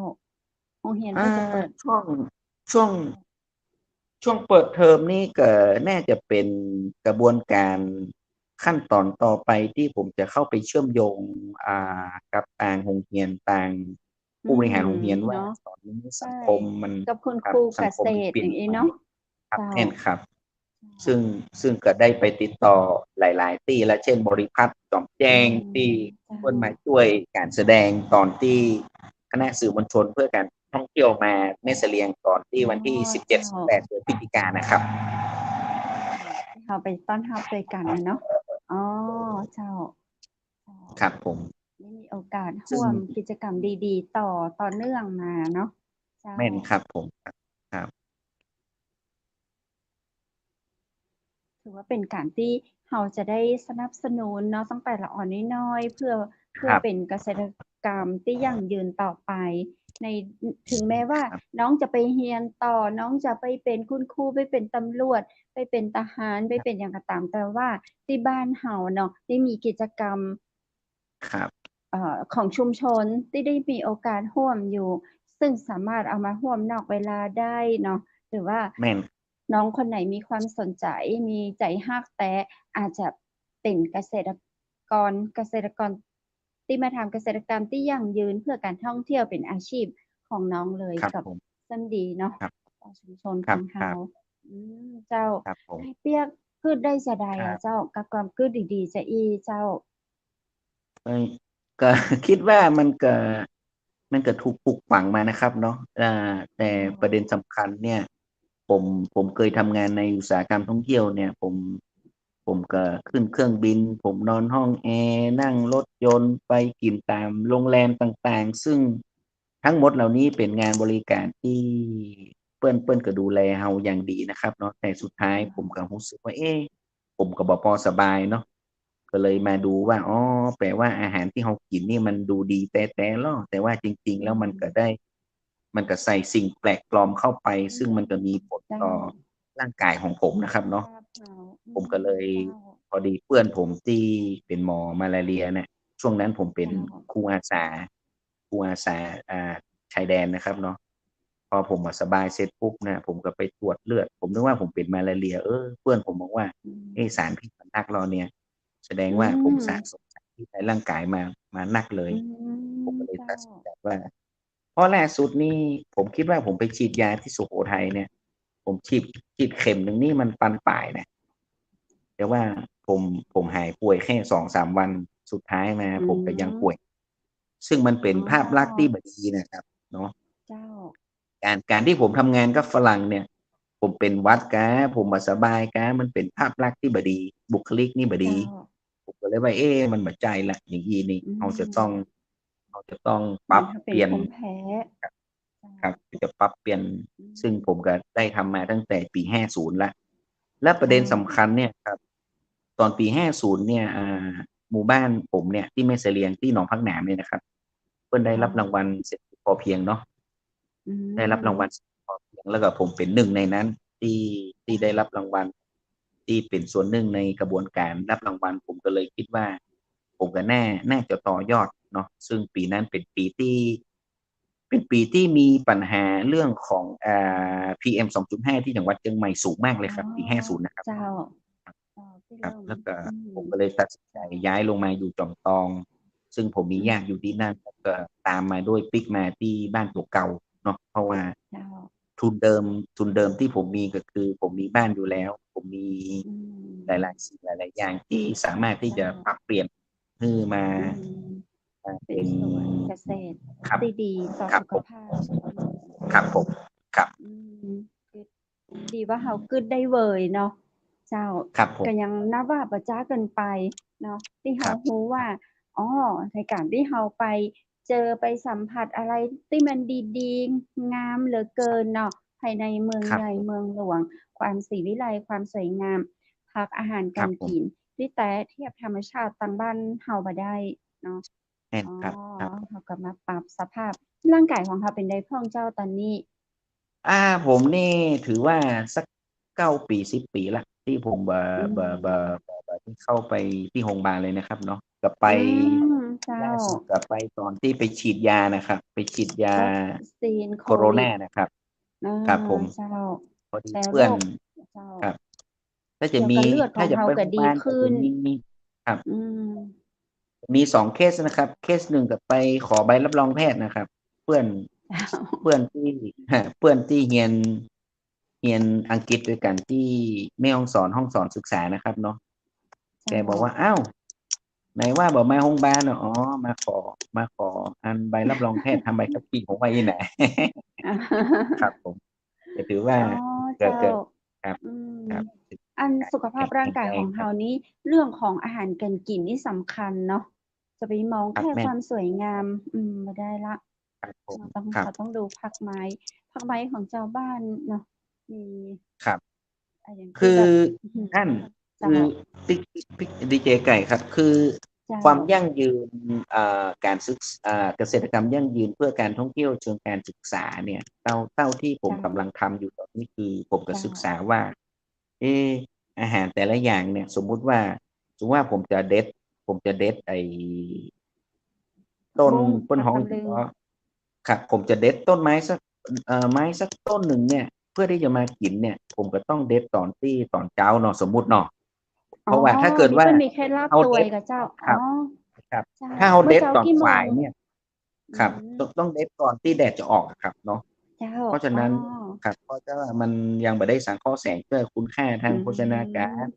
โรงเรียนอ่าเพิ่นจะเปิดช่วง ช่วงเปิดเทอมนี่ก็น่าจะเป็นกระบวนการขั้นตอนต่อไปที่ผมจะเข้าไปเชื่อมโยงกับต่างโรงเรียนต่างอืผู้บริหารมโรงเรียนว่าเนาะตอนนี้สัใช่งคมมันกับคุณครับครูเกสังคษตรมมันเปลี่ยนไปอย่างงี้เนาะครับเจ้าแน่นครับซึ่งซึ่งก็ได้ไปติดต่อหลายๆที่และเช่นบริพัตรจอมแจ้อืงมที่เจ้าเพิ่นมาช่วยการแสดงตอนที่คณะสื่อมวลชนเพื่อการท่องเที่ยวมาแม่เสลียงก่อนที่อ๋อวันที่เจ้า17-18เดือนพฤศจิกายนนะครับ ที่เราไปต้อนรับด้วยกันนะเนาะอ๋อเจ้าเจ้า ครับผมได้มีโอกาสซึ่งร่วมกิจกรรมดีๆต่อเนื่องมาเนาะเจ้าแม่นครับผมครับถือว่าเป็นการที่เราจะได้สนับสนุนเนาะตั้งแต่ละอ่อนน้อยๆเพื่อครับเป็นเกษตรกรรมที่ยั่งยืนต่อไปในถึงแม้ว่าครับน้องจะไปเรียนต่อน้องจะไปเป็นคุณครูไปเป็นตำรวจไปเป็นทหารไปเป็นอย่างก็ตามแต่ว่าที่บ้านเราเนาะได้มีกิจกรรม ครับของชุมชนที่ได้มีโอกาสร่วมอยู่ซึ่งสามารถเอามาร่วมนอกเวลาได้เนาะหรือว่าแม่นน้องคนไหนมีความสนใจมีใจฮักแต่อาจจะเป็นเกษตรกรที่มาทำเกษตรกรรมที่ยั่งยืนเพื่อการท่องเที่ยวเป็นอาชีพของน้องเลยกับครับผมซันดีเนาะครับต่อชุมชนครับของเฮาครับเจ้าครับผมไอ้เปียกคือได้จะใดครับอ่ะเจ้ากับความคือดีๆจะอีเจ้าเอ้ยก็คิดว่ามันก็ถูกปลูกฝังมานะครับเนาะแต่เจ้าประเด็นสำคัญเนี่ยผมผมเคยทำงานในอุตสาหกรรมท่องเที่ยวเนี่ยผมก็ขึ้นเครื่องบินผมนอนห้องแอร์นั่งรถยนต์ไปกินตามโรงแรมต่างๆซึ่งทั้งหมดเหล่านี้เป็นงานบริการที่เปิ้นก็ดูแลเฮาอย่างดีนะครับเนาะแต่สุดท้ายผมก็รู้สึกว่าเอ๊ะผมก็บ่พอสบายเนาะ ก็เลยมาดูว่าอ๋อแปลว่าอาหารที่เรากินนี่มันดูดีแต่ล่อแต่ว่าจริงๆอืแล้วม มันก็ใส่สิ่งแปลกปลอมเข้าไปอืซึ่งมันก็มีผลเจ้าต่อร่างกายของผมนะครับสุขเนาะภาพเราผมก็เลยเจ้าพอดีเพื่อนผมที่เป็นหมอมาลาเรียเนี่ยช่วงนั้นผมเป็นเจ้าครูอาสาครูอาสาชายแดนนะครับเนาะพอผมสบายเสร็จปุ๊บนะผมก็ไปตรวจเลือดผมนึกว่าผมเป็นมาลาเรียเพื่อนผมบอกว่าอืสารพิษมันนักเราเนี่ย แสดงอืว่าผมมสะสมสารพิษในร่างกายมานักเลยอืผมมก็เลยเจ้าตัดสินใจว่าเพราะล่าสุดนี่ผมคิดว่าผมไปฉีดยาที่สุโขทัยเนี่ยผมฉีดเข็มหนึ่งนี่มันปันป่ายนะแต่ว่าผมผมหายป่วยแค่2-3 วันสุดท้ายมาอืผมก็ยังป่วยมซึ่งมันเป็นอ๋ภาพลักษณ์ที่อไม่ดีนะครับเนาะ เจ้าการที่ผมทำงานกับฝรั่งเนี่ยผมเป็นหวัดกะผมบ่สบายกะมันเป็นภาพลักษณ์ที่บ่ดีบุคลิกนี่บ่ดีเจ้าผมก็เลยว่ามันบ่ใช่ละอย่างงี้นี่อืเราจะต้องปรับเหมือนถ้าเป็นเปลี่ยนภูมิแพ้เจ้าครับจะปรับเปลี่ยนอืซึ่งผมมก็ได้ทำมาตั้งแต่ปี50แล้วและประเด็เจ้านสำคัญเนี่ยครับตอนปี50เนี่ยหมู่บ้านผมเนี่ยที่แม่เสลียงที่หนองพักหนามเนี่ยนะครับเพิ่นได้เจ้ารับรางวัลเศรษฐกิจพอเพียงเนาะ อืได้รับรางวัลมพอเพียงแล้วก็ผมเป็นหนึ่งในนั้นที่ที่เจ้าได้รับรางวัลที่เป็นส่วนหนึ่งในกระบวนการรับรางวัลผมก็เลยคิดว่าผมก็น่าจะต่อยอดเนาะซึ่งปีนั้นเป็นปีที่มีปัญหาเรื่องของPM 2.5ที่จังหวัดเชียงใหม่สูงมากอ๋อเลยครับปี50นะครับเจ้าเจ้าที่ครับเริ่มแล้วก็อืมผมก็เลยตัดสินใจเจ้าย้ายลงมาอยู่จอมทอง ซึ่งผมมีญาติอยู่ที่นั่นก็ตามมาด้วยปิกมาที่บ้านเก่าๆเนาะเพราะว่า เจ้าทุนเดิมที่ผมมีก็คือผมมีบ้านอยู่แล้วผมมีอืหมลายๆสิ่งหลายๆอย่างที่สามารถที่เจ้าจะปรับเปลี่ยนให้มาอืมเป็นเป็นสวนเกษตรครับที่ดีต่อสุขครับผมภาพอืมครับผมครับอืมคือดีว่าเฮาคึดได้เวยเนาะเจ้าครับผมก็ยังนับว่าบ่จ้าเกินไปเนาะที่คเฮารับรู้ว่าอ๋อในการที่เฮาไปเจอไปสัมผัสอะไรที่มันดีๆงามเหลือเกินเนาะภายในเมืองครับใหญ่เมืองหลวงความศรีวิไลย์ความสวยงามพักอาหารครับผมการกินที่แต่เทียบธรรมชาติต่างบ้านเฮาบ่ได้เนาะ แน่นอ๋อครับครับเขากลับมาปรับสภาพร่างกายของเขาเป็นไดพ่องเจ้าตอนนี้ผมนี่ถือว่าสัก9 ปี10 ปีละที่ผมอืมที่เข้าไปที่โรงพยาบาลเลยนะครับเนาะกลับไปอืมเจ้าล่าสุดกลับไปตอนที่ไปฉีดยานะครับไปฉีดยาวัคซีนโคโคโรวิดนานะครับอาครับผมเจ้าพอดีแต่โรเพื่อนคเจ้าครับถ้าจะเกี่ยวมีกับเลือดขถ้าจะองเราก็ไปโรงพยาบาลก็ดีขึ้นจะมีครับอืมมี2 เคสนะครับเคสหนึ่งกับไปขอใบรับรองแพทย์นะครับเพื่อนเจ้าเพื่อนที่เพื่อนที่เรียนอังกฤษด้วยกันที่แม่ฮ่องสอนห้องสอนศึกษานะครับเนาะแกเจ้า บอกว่าอ้าวไหนว่าบอกมาโรงพยาบาลเหรออ๋อมาขออันใบรับรองแพทย์ทำใบขับขี่ผมไว้ที่ไหน ครับผมจะถือว่าอ๋อเจ้าเกิดครับอืมครับอันสุขภาพร่างแข็งกายของแรงครับเรานี้เรื่องของอาหารการกินนี่สำคัญเนาะจะไปมองครับแม่นแค่ความสวยงามไม่ได้ละครับผมเราต้องครับเราต้องดูผักไม้ของชาวบ้านเนาะมีครับอย่างที่คือแบบนั่นเจ้าคือติ๊กดีเจไก่ครับคือเจ้าความยั่งยืนการศึกษาเกษตรกรรมยั่งยืนเพื่อการท่องเที่ยวเชิงการศึกษาเนี่ยเต้าที่ผมเจ้ากำลังทำอยู่ตอนนี้คือผมก็เจ้าศึกษาว่าเอออาหารแต่ละอย่างเนี่ยสมมุติว่าผมจะเด็ดไอ้ต้นผักห้องตำลึงเพาะครับผมจะเด็ดต้นไม้สักไม้สักต้นหนึ่งเนี่ยเพื่อที่จะมากินเนี่ยผมก็ต้องเด็ดตอนเช้าเนาะสมมุติเนาะเพอ๋อราะว่าถ้าเกิดว่านี่เปิ้นมีเคล็ดลับตัวเอาเด็ดกับเจ้าอ๋อครับครับเจ้าถ้าเอาเมื่อเช้าเด็ดตอนกี่โมงบ่ายเนี่ยอืครับมต้องเด็ดก่อนที่แดดจะออกอะครับเนาะเจ้าเพราะฉะอ๋อนั้นครับเพราะว่ามันยังไม่ได้สังเคราะห์แสงเพื่อคุณค่าทาอืงโภชนาการม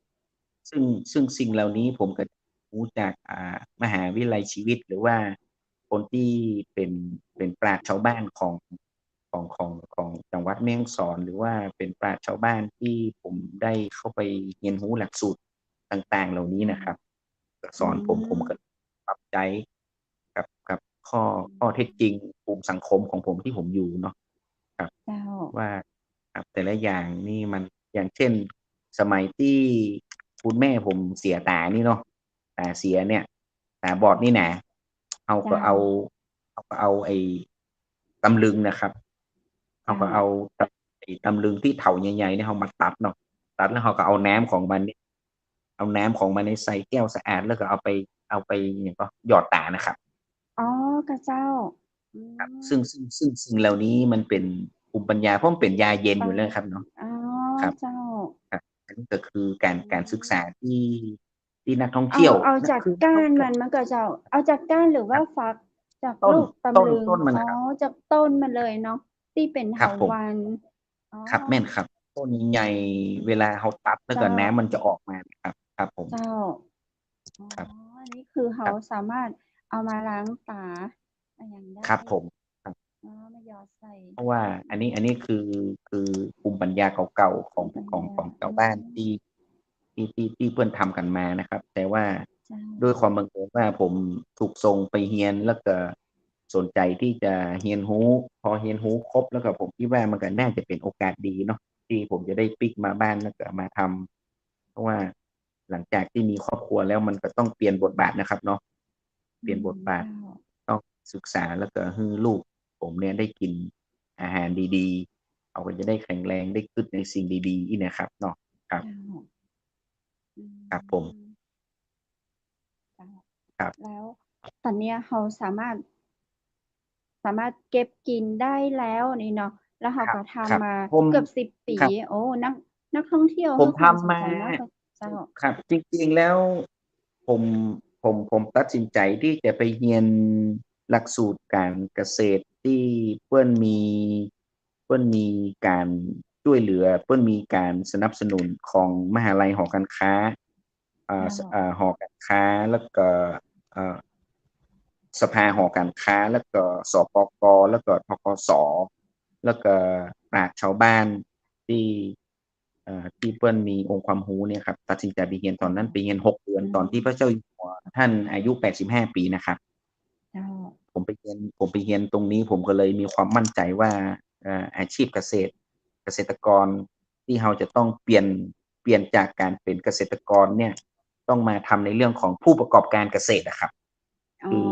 ซึ่งสิ่งอ๋อเหล่านี้ผมก็รู้จากมหาวิทยาลัยชีวิตหรือว่าคนที่เป็นปราชญ์ชาวบ้านของจังหวัดแม่ฮ่องสอนหรือว่าเป็นปราชญ์ชาวบ้านที่ผมได้เข้าไปเรียนรู้หลักสูตรต่างๆเหล่านี้นะครับก็สอือนผมมก็ปรับใช้กับข้อเท็จจริงภูมิสังคมของผมที่ผมอยู่เนาะครับเจ้าว่าครับแต่ละอย่างนี่มันอย่างเช่นสมัยที่คุณแม่ผมเสียตานี่เนาะตาเสียเนี่ยตาบอดนี่นะเอาก็เจ้าเอาไอ้ตำลึงนะครับเอาเจ้าก็เอาไอ้ตำลึงที่เถาใหญ่ๆเนี่ยเอามาตัดเนาะตัดแล้วเขาก็เอาน้ำของมันเนี่ยเอาน้ำของมันในใส่แก้วสะอาดแล้วก็เอาไปอย่างก็หยอดตานะครับ อ๋อกระเจ้าอืครับมซึ่งสิ่งเหล่านี้มันเป็นภูมิปัญญาเพราะมันเป็นยาเย็นปาอยู่แล้วครับเนาะอ๋อครับเจ้าครับอันนี้ก็คือการอืการศึกษามที่นักท่องเอาเที่ยวเอาจากนะคือนักก้าท่องเที่ยวนมันก็เจ้าเอาจากก้านหรือครับว่าฟักจากต้นลูกต้นตำลึงต้นมันอ๋อนะครับจากต้นมันเลยเนาะที่เป็นเถาครับผมวัลย์อ๋อครับแม่นครับต้นใหญ่เวลาเขาตัดแล้วก็เจ้าน้ำมันจะออกมาครับครับผมเจ้าอ๋อครับอันนี้คือคเขารับสามารถเอามาล้างตาอย่างได้ครับผมครับอ๋อไม่ยอดใส่เพราะว่าอือันนี้มคือภูมิปัญญาเก่าๆของภูมิปัญของญาของชาวบ้านมที่เพื่อนทำกันมานะครับแต่ว่าเจ้าด้วยความบังเอิญว่าผมถูกส่งไปเรียนแล้วก็สนใจที่จะเรียนรู้พอเรียนรู้ครบแล้วก็ผมคิดว่ามันก็น่าจะเป็นโอกาสดีเนาะที่ผมจะได้ปิกมาบ้านแล้วก็มาทำเพราะว่าหลังจากที่มีครอบครัวแล้วมันก็ต้องเปลี่ยนบทบาทนะครับเนาะเปลี่ยนบทบาทเจ้าต้องศึกษาแล้วก็ให้ลูกผมเนี่ยได้กินอาหารดีๆเขาก็จะได้แข็งแรงได้กึดในสิ่งดีๆอีกนะครับเนาะครับเจ้าอืครับผมมเจ้าครับแล้วตอนเนี้ยเขาสามารถเก็บกินได้แล้วนี่เนาะแล้วเขาครับก็ครับทำมาผมเกือบ10 ปีครับโอ้นักท่องเที่ยวผมให้ความสทำมานใจมากเลยเจ้าครับจริงๆแล้วผม ผมตัดสินใจที่จะไปเรียนหลักสูตรการเกษตรที่เปิ้นมีการช่วยเหลือเปิ้นมีการสนับสนุนของมหาลัยหอการค้าหอการค้าแล้วก็อ่าสภาหอการค้าแล้วก็สปกแล้วก็ธกสแล้วก็ปราชญ์ชาวบ้านที่ที่เปิ้นมีองค์ความรู้เนี่ยครับตัดสินใจไปเรียนตอนนั้นไปเรียน6 เดือนตอนที่พระเจ้าอยู่หัวท่านอายุ85 ปีนะครับ เจ้าผมไปเรียนตรงนี้ผมก็เลยมีความมั่นใจว่าอาชีพเกษตรกรที่เราจะต้องเปลี่ยนจากการเป็นเกษตรกรเนี่ยต้องมาทำในเรื่องของผู้ประกอบการเกษตรอะครับอ๋อคือ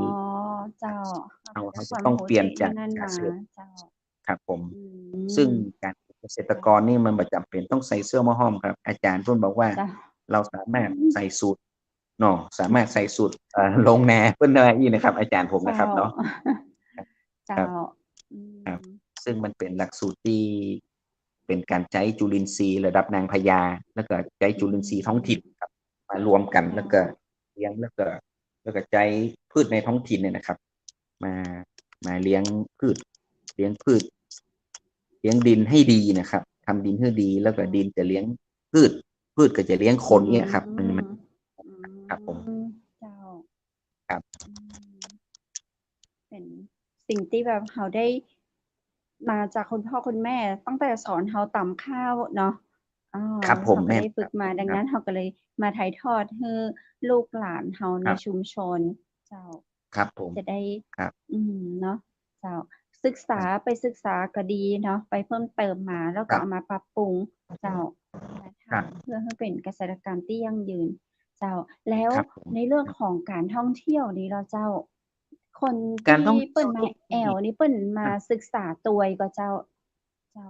เจ้าเราจะความต้องเปลี่ยนรู้จะจากนั่นมาเกษตรเจ้าครับผมอืซึ่งมการเป็นเกษตรกรนี่มันบ่จำเป็นต้องใส่เสื้อหม้อห้อมครับอาจารย์เพิ่นบอกว่าเจ้าเราสาอืมารถมใส่สูทเนาะสามารถใส่สูทลงนาเพิ่นว่างี้นะครับอาจารย์ผมเจ้า นะครับเนาะ เจ้าครับ อืครับมซึ่งมันเป็นหลักสูตรที่เป็นการใช้จุลินทรีย์ระดับนางพญาแล้วก็ใช้อืจุลินทรีย์ท้องถิ่นมครับมารวมกันเจ้าแล้วก็เลี้ยงแล้วก็ใช้พืชในท้องถิ่นเนี่ยนะครับมามาเลี้ยงพืชเลี้ยงดินให้ดีนะครับทำดินให้ดีแล้วก็ดินจะเลี้ยงพืชพืชก็จะเลี้ยงคอืนเนี่ยครับมันมอืครับผมมเจ้าครับอืมเป็นสิ่งที่แบบเราได้มาจากคุณพ่อคุณแม่ตั้งแต่สอนเราตำข้าวเนาะอ๋อครับผมเราก็แม่นได้ฝึกมาดังครับนั้นเราก็เลยมาถ่ายทอดให้ลูกหลานเราในครับชุมชนเจ้า ครับผมจะได้ครับเนาะเจ้าศึกษาครับไปศึกษาก็ดีเนาะไปเพิ่มเติมมาแล้วครับก็เอามาปรับปรุงเจ้ามาครับทำเพื่อให้เป็นเกษตรกรรมที่ยั่งยืนเจ้าแล้วครับผมในเรื่องของการท่องเที่ยวนี้เราเจ้าคนการที่ท่องเที่ยวเปิ้นมานี่แอวนี่เปิ้นมาศึกษาตัวก็เจ้าเจ้า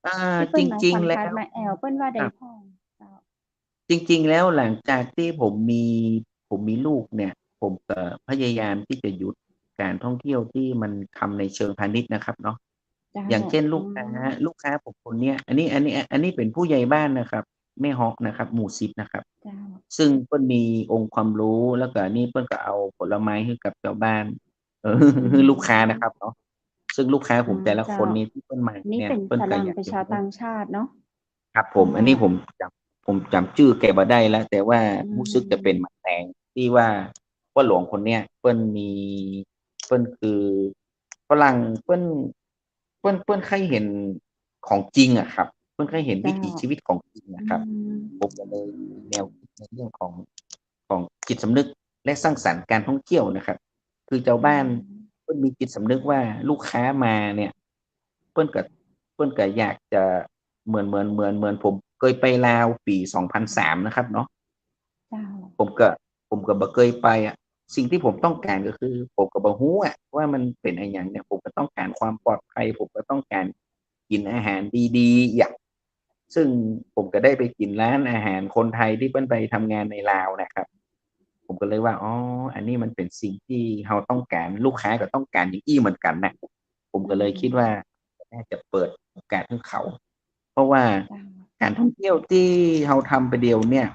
อ่าที่จเปิ้นมาริงสัมภาษณ์ๆแล้วมาแอวเปิ้นว่าใดครับพ้องเจ้าจริงๆแล้วหลังจากที่ผมมีลูกเนี่ยผมก็พยายามที่จะหยุดการท่องเที่ยวที่มันทำในเชิงพาณิชย์นะครับเนาะเจ้าอย่างเช่นอืลูกค้าผมคนเนี้ยอันนี้เป็นผู้ใหญ่บ้านนะครับแม่ฮอกนะครับหมู่10นะครับเจ้าซึ่งเพิ่นมีองค์ความรู้แล้วก็นี่เพิ่นก็เอาผลไม้ให้กับชาวบ้านเออ อื ให้ลูกค้านะมครับเนาะซึ่งลูกค้าผมแต่ละคเจ้านนี้ที่เพิ่นมานี่เนี่ยเป็นฝเพิ่นก็รั่งเป็นชาวอยากจะรู้ ต่างชาติเนาะ ครับผอ๋อมอันนี้ผมจำชื่อแกบ่ได้แล้วแต่ว่าอืรู้สึกจะเป็นหมมากแตงที่ว่าหลวงคนเนี้ยเปิ้นคือฝรั่งเปิ้นเคยเห็นของจริงอะครับเปิ้นเคยเห็นวิเจ้าถีชีวิตของจริงอือะครับผมมก็เลยมีแนวคิดในเรื่องของจิตสำนึกและสร้างสรรค์การท่องเที่ยวนะครับคือชาวอืบ้านมเปิ้นมีจิตสำนึกว่าลูกค้ามาเนี่ยเปิ้นก็เปิ้นก็อยากจะเหมือนผมเคยไปลาวปี2003นะครับเนาะ เจ้าผมก็ผมก็บ่เคยไปอะสิ่งที่ผมต้องการก็คือผมก็บ่รู้อะว่ามันเป็นอิหยังเนี่ยผมก็ต้องการความปลอดภัยผมก็ต้องการกินอาหารดีๆอยากซึ่งผมก็ได้ไปกินร้านอาหารคนไทยที่เพิ่นไปทำงานในลาวนะครับผมก็เลยว่าอ๋ออันนี้มันเป็นสิ่งที่เราต้องการลูกค้าก็ต้องการอย่างงี้เหมือนกันน่ะผมอืก็เลยคิดว่ามน่าจะเปิดโอกาสให้เขาเพราะว่าเจ้าการท่องเที่ยวที่เราทำไปเดียวเนี่ย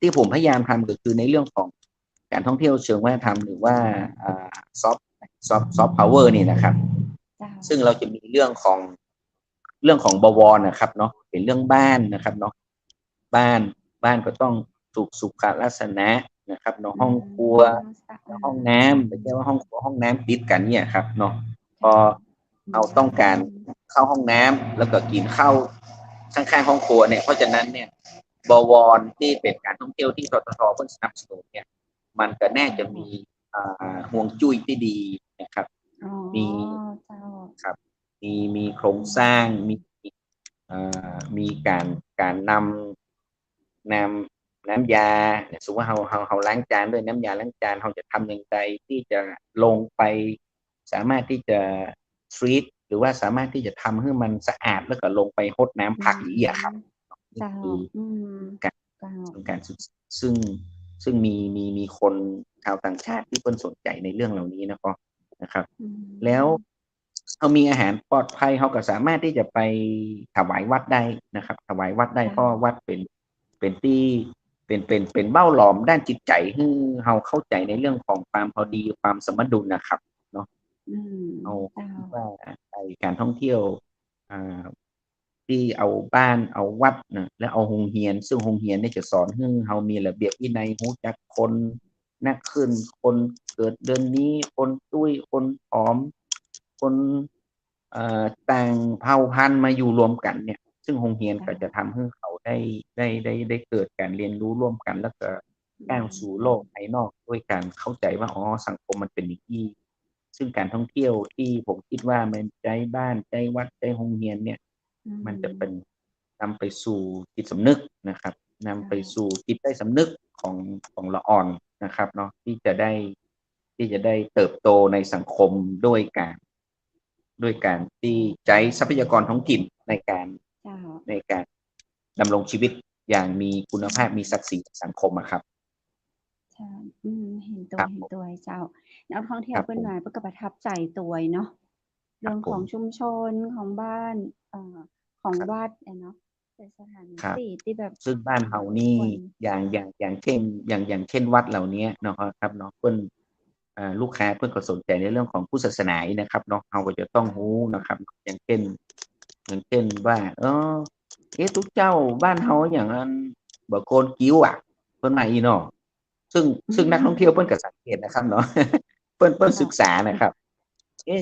ที่ผมพยายามทำก็คือในเรื่องของการท่องเที่ยวเชิงวัฒนธรรมหรือว่าซอฟต์พาวเวอร์นี่นะครับเจ้าซึ่งเราจะมีเรื่องของบวรนะครับเนาะเป็นเรื่องบ้านนะครับเนาะบ้านบ้านก็ต้องถูกสุขลักษณะนะครับเนาะอืห้องครัวมสะอาห้องดน้ำไม่ใช่ว่าห้องครัวห้องน้ำติดกันเนี่ยครับเนาะพอเจ้าอืเราต้องการมเข้าห้องน้ำแล้วก็กินข้าวข้างๆห้องครัวเนี่ยเพราะฉะนั้นเนี่ย บวรที่เป็นการท่องเที่ยวที่ทททเพิ่นสนับสนุนเนี่ยมันก็น่าเจ้าจะมีห่วงจุ้ยที่ดีนะครับอ๋อมีเจ้าครับมีโครงสร้างมีการนำน้ำยาสมมุติว่าเราล้างจานด้วยน้ำยาล้างจานเราจะทำอย่างไรที่จะลงไปสามารถที่จะ treat หรือว่าสามารถที่จะทำให้มันสะอาดแล้วก็ลงไปรดน้ำอืผักอย่างงี้อะครับมนี่เจ้าคืออืมการ เจ้าเป็นการศึกษาซึ่งมีคนชาวต่างชาติที่เพิ่นสนใจในเรื่องเหล่านี้นะครับอืแล้วมเรามีอาหารปลอดภัยเราก็สามารถที่จะไปถวายวัดได้นะครับถวายวัดได้เจ้าเพราะวัดเป็นที่ เป็นเบ้าหลอมด้านจิตใจให้เราเข้าใจในเรื่องของความพอดีความสมดุลนะครับเนาะ อืมเอาเจ้าคิดว่าไอ้การท่องเที่ยวอ่าที่เอาบ้านเอาวัดนะและเอาโรงเรียนซึ่งโรงเรียนเนี่ยจะสอนให้เรามีระเบียบวินัยรู้จักคนนักขึ้นคนเกิดเดือนนี้คนตุ้ยคนผอมคนต่างเผ่าพันธุ์มาอยู่รวมกันเนี่ยซึ่งโรงเรียนก็จะทำให้เขาได้เกิดการเรียนรู้ร่วมกันแล้วก็ก้าวสู่โลกภายนอกด้วยการเข้าใจว่าอ๋อสังคมมันเป็นอย่างนี้ ซึ่งการท่องเที่ยวที่ผมคิดว่ามันใจบ้านใจวัดใจโรงเรียนเนี่ยมันจะเป็นนำไปสู่จิตสำนึกนะครับนำไปสู่จิตใต้สำนึกของละอ่อนนะครับเนาะที่จะได้เติบโตในสังคมด้วยการที่ใช้ทรัพยากรท้องถิ่นในการดำรงชีวิตอย่างมีคุณภาพมีศักดิ์ศรีสังคมอะครับใช่เห็นครับผมด้วยเจ้านักท่องคเที่ยวรับผมเปิ้นมาเปิ้นก็ประทับใจตัวเนาะครับเรื่องผมของชุมชนของบ้านของครับวัดเนาะเป็นสถานครับ ที่ที่แบบซึ่งบ้านเฮานี่ควรอย่างเช่นอย่างเช่นวัดเหล่านี้เนาะครับเนาะเพิ่นลูกค้าเพิ่นก็สนใจในเรื่องของพุทธศาสนาอีกนะครับเนาะเราก็จะต้องรู้นะครับอย่างเช่นว่าทุกเจ้าบ้านเฮาอย่างอันบ่โกนคิ้วอะเพิ่นว่าอีเนาะซึ่งนักท่องเที่ยวเพิ่นก็สังเกตนะครับเนาะเพิ่นศึเจ้ากษานะครับ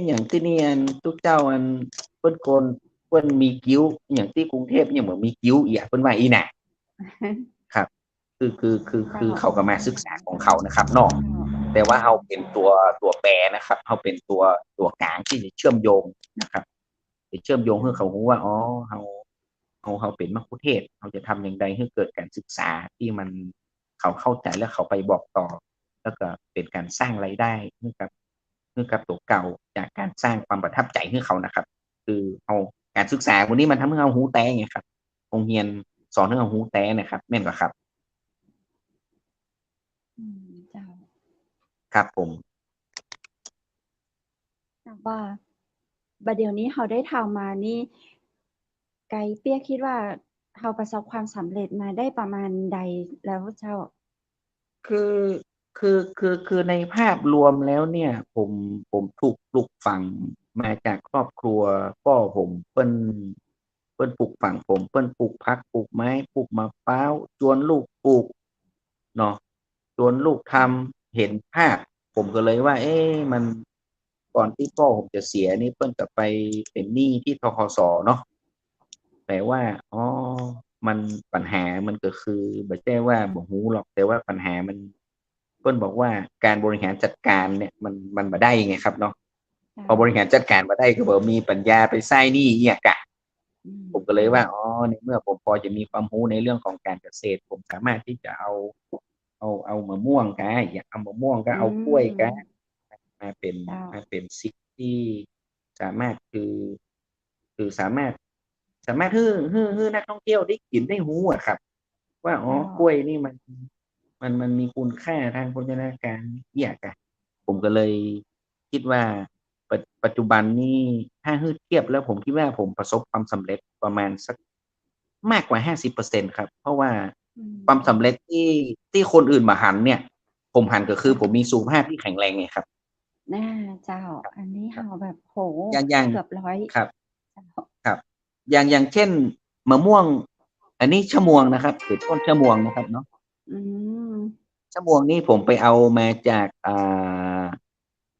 อย่างที่นี่อันทุกเจ้าอันเพิ่นโกนเพิ่นมีคิ้วอย่างที่กรุงเทพยังบ่มีคิ้วอีอะเพิ่นว่าอีน่ะ ครับคือเจ้าเขาก็มาศึกษาของเขานะครับเนาะเจ้าแต่ว่าเราเป็นตัวแปรนะครับเราเป็นตัวกลางที่จะเชื่อมโยงนะครับจะเชื่อมโยงให้เขารู้ว่าอ๋อเราเป็นมัคคุเทศก์เราจะทำอย่างใดให้เกิดการศึกษาที่มันเขาเข้าใจและเขาไปบอกต่อแล้วก็เป็นการสร้างรายได้ให้กับตัวเก่าจากการสร้างความประทับใจให้เขานะครับคือเอาการศึกษาวันนี้มันทำให้เรารู้แต้ไงครับโรงเรียนสอนให้เรารู้แต้นะครับแม่นบ่ครับ เจ้าครับผมแต่ว่าบัดเดี๋ยวนี้เราได้ทำมานี่ไกด์เปี้ยคิดว่าเราประสบความสำเร็จมาได้ประมาณใดแล้วเจ้าคือคือในภาพรวมแล้วเนี่ยผมถูกปลูกฝังมาจากครอบครัวพ่อผมเปิ้นปลูกฝังผมเปิ้นปลูกผักปลูกไม้ปลูกมะพร้าวชวนลูกปลูกเนาะชวนลูกทำเห็นภาพผมก็เลยว่าเอ๊ะมันก่อนที่พ่อผมจะเสียนี่เปิ้นก็ไปเป็นหนี้ที่ธคสเนาะ แต่ว่าอ๋อมันปัญหามันก็คือบ่ใช่ว่าบ่รู้หรอกแต่ว่าปัญหามันเพิ่นบอกว่าการบริหารจัดการเนี่ยมันบ่ได้ไงครับเนาะพอบริหารจัดการบ่ได้ก็บ่มีปัญญาไปใช้หนี้อิหยังอะผมก็เลยว่าอ๋อในเมื่อผมพอจะมีความรู้ในเรื่องของการเกษตรผมสามารถที่จะเอามะม่วงก็อยากเอามะม่วงก็อืเอากล้วยก็มมาเป็นเจ้าสิ่งที่สามารถคือสามารถให้นักท่องเที่ยวได้กินได้รู้อะครับว่าอ๋อเจ้ากล้วยนี่มันมีคุณค่าทางโภชนาการอิหยังอะผมก็เลยคิดว่าปัจจุบันนี่ถ้าให้เทียบแล้วผมคิดว่าผมประสบความสำเร็จประมาณสักมากกว่า50%ครับเพราะว่าความสำเร็จที่คนอื่นมาหันเนี่ยผมหันก็คือผมมีสุขภาพที่แข็งแรงไงครับน่าเจ้าครับอันนี้ครับเราแบบโอ้โฮอย่างเกือบ100ครับเจ้าครับอย่างเช่นมะม่วงอันนี้ชะมวงนะครับคือต้นชะมวงนะครับเนาะ อืมชะมวงนี่ผมไปเอามาจากา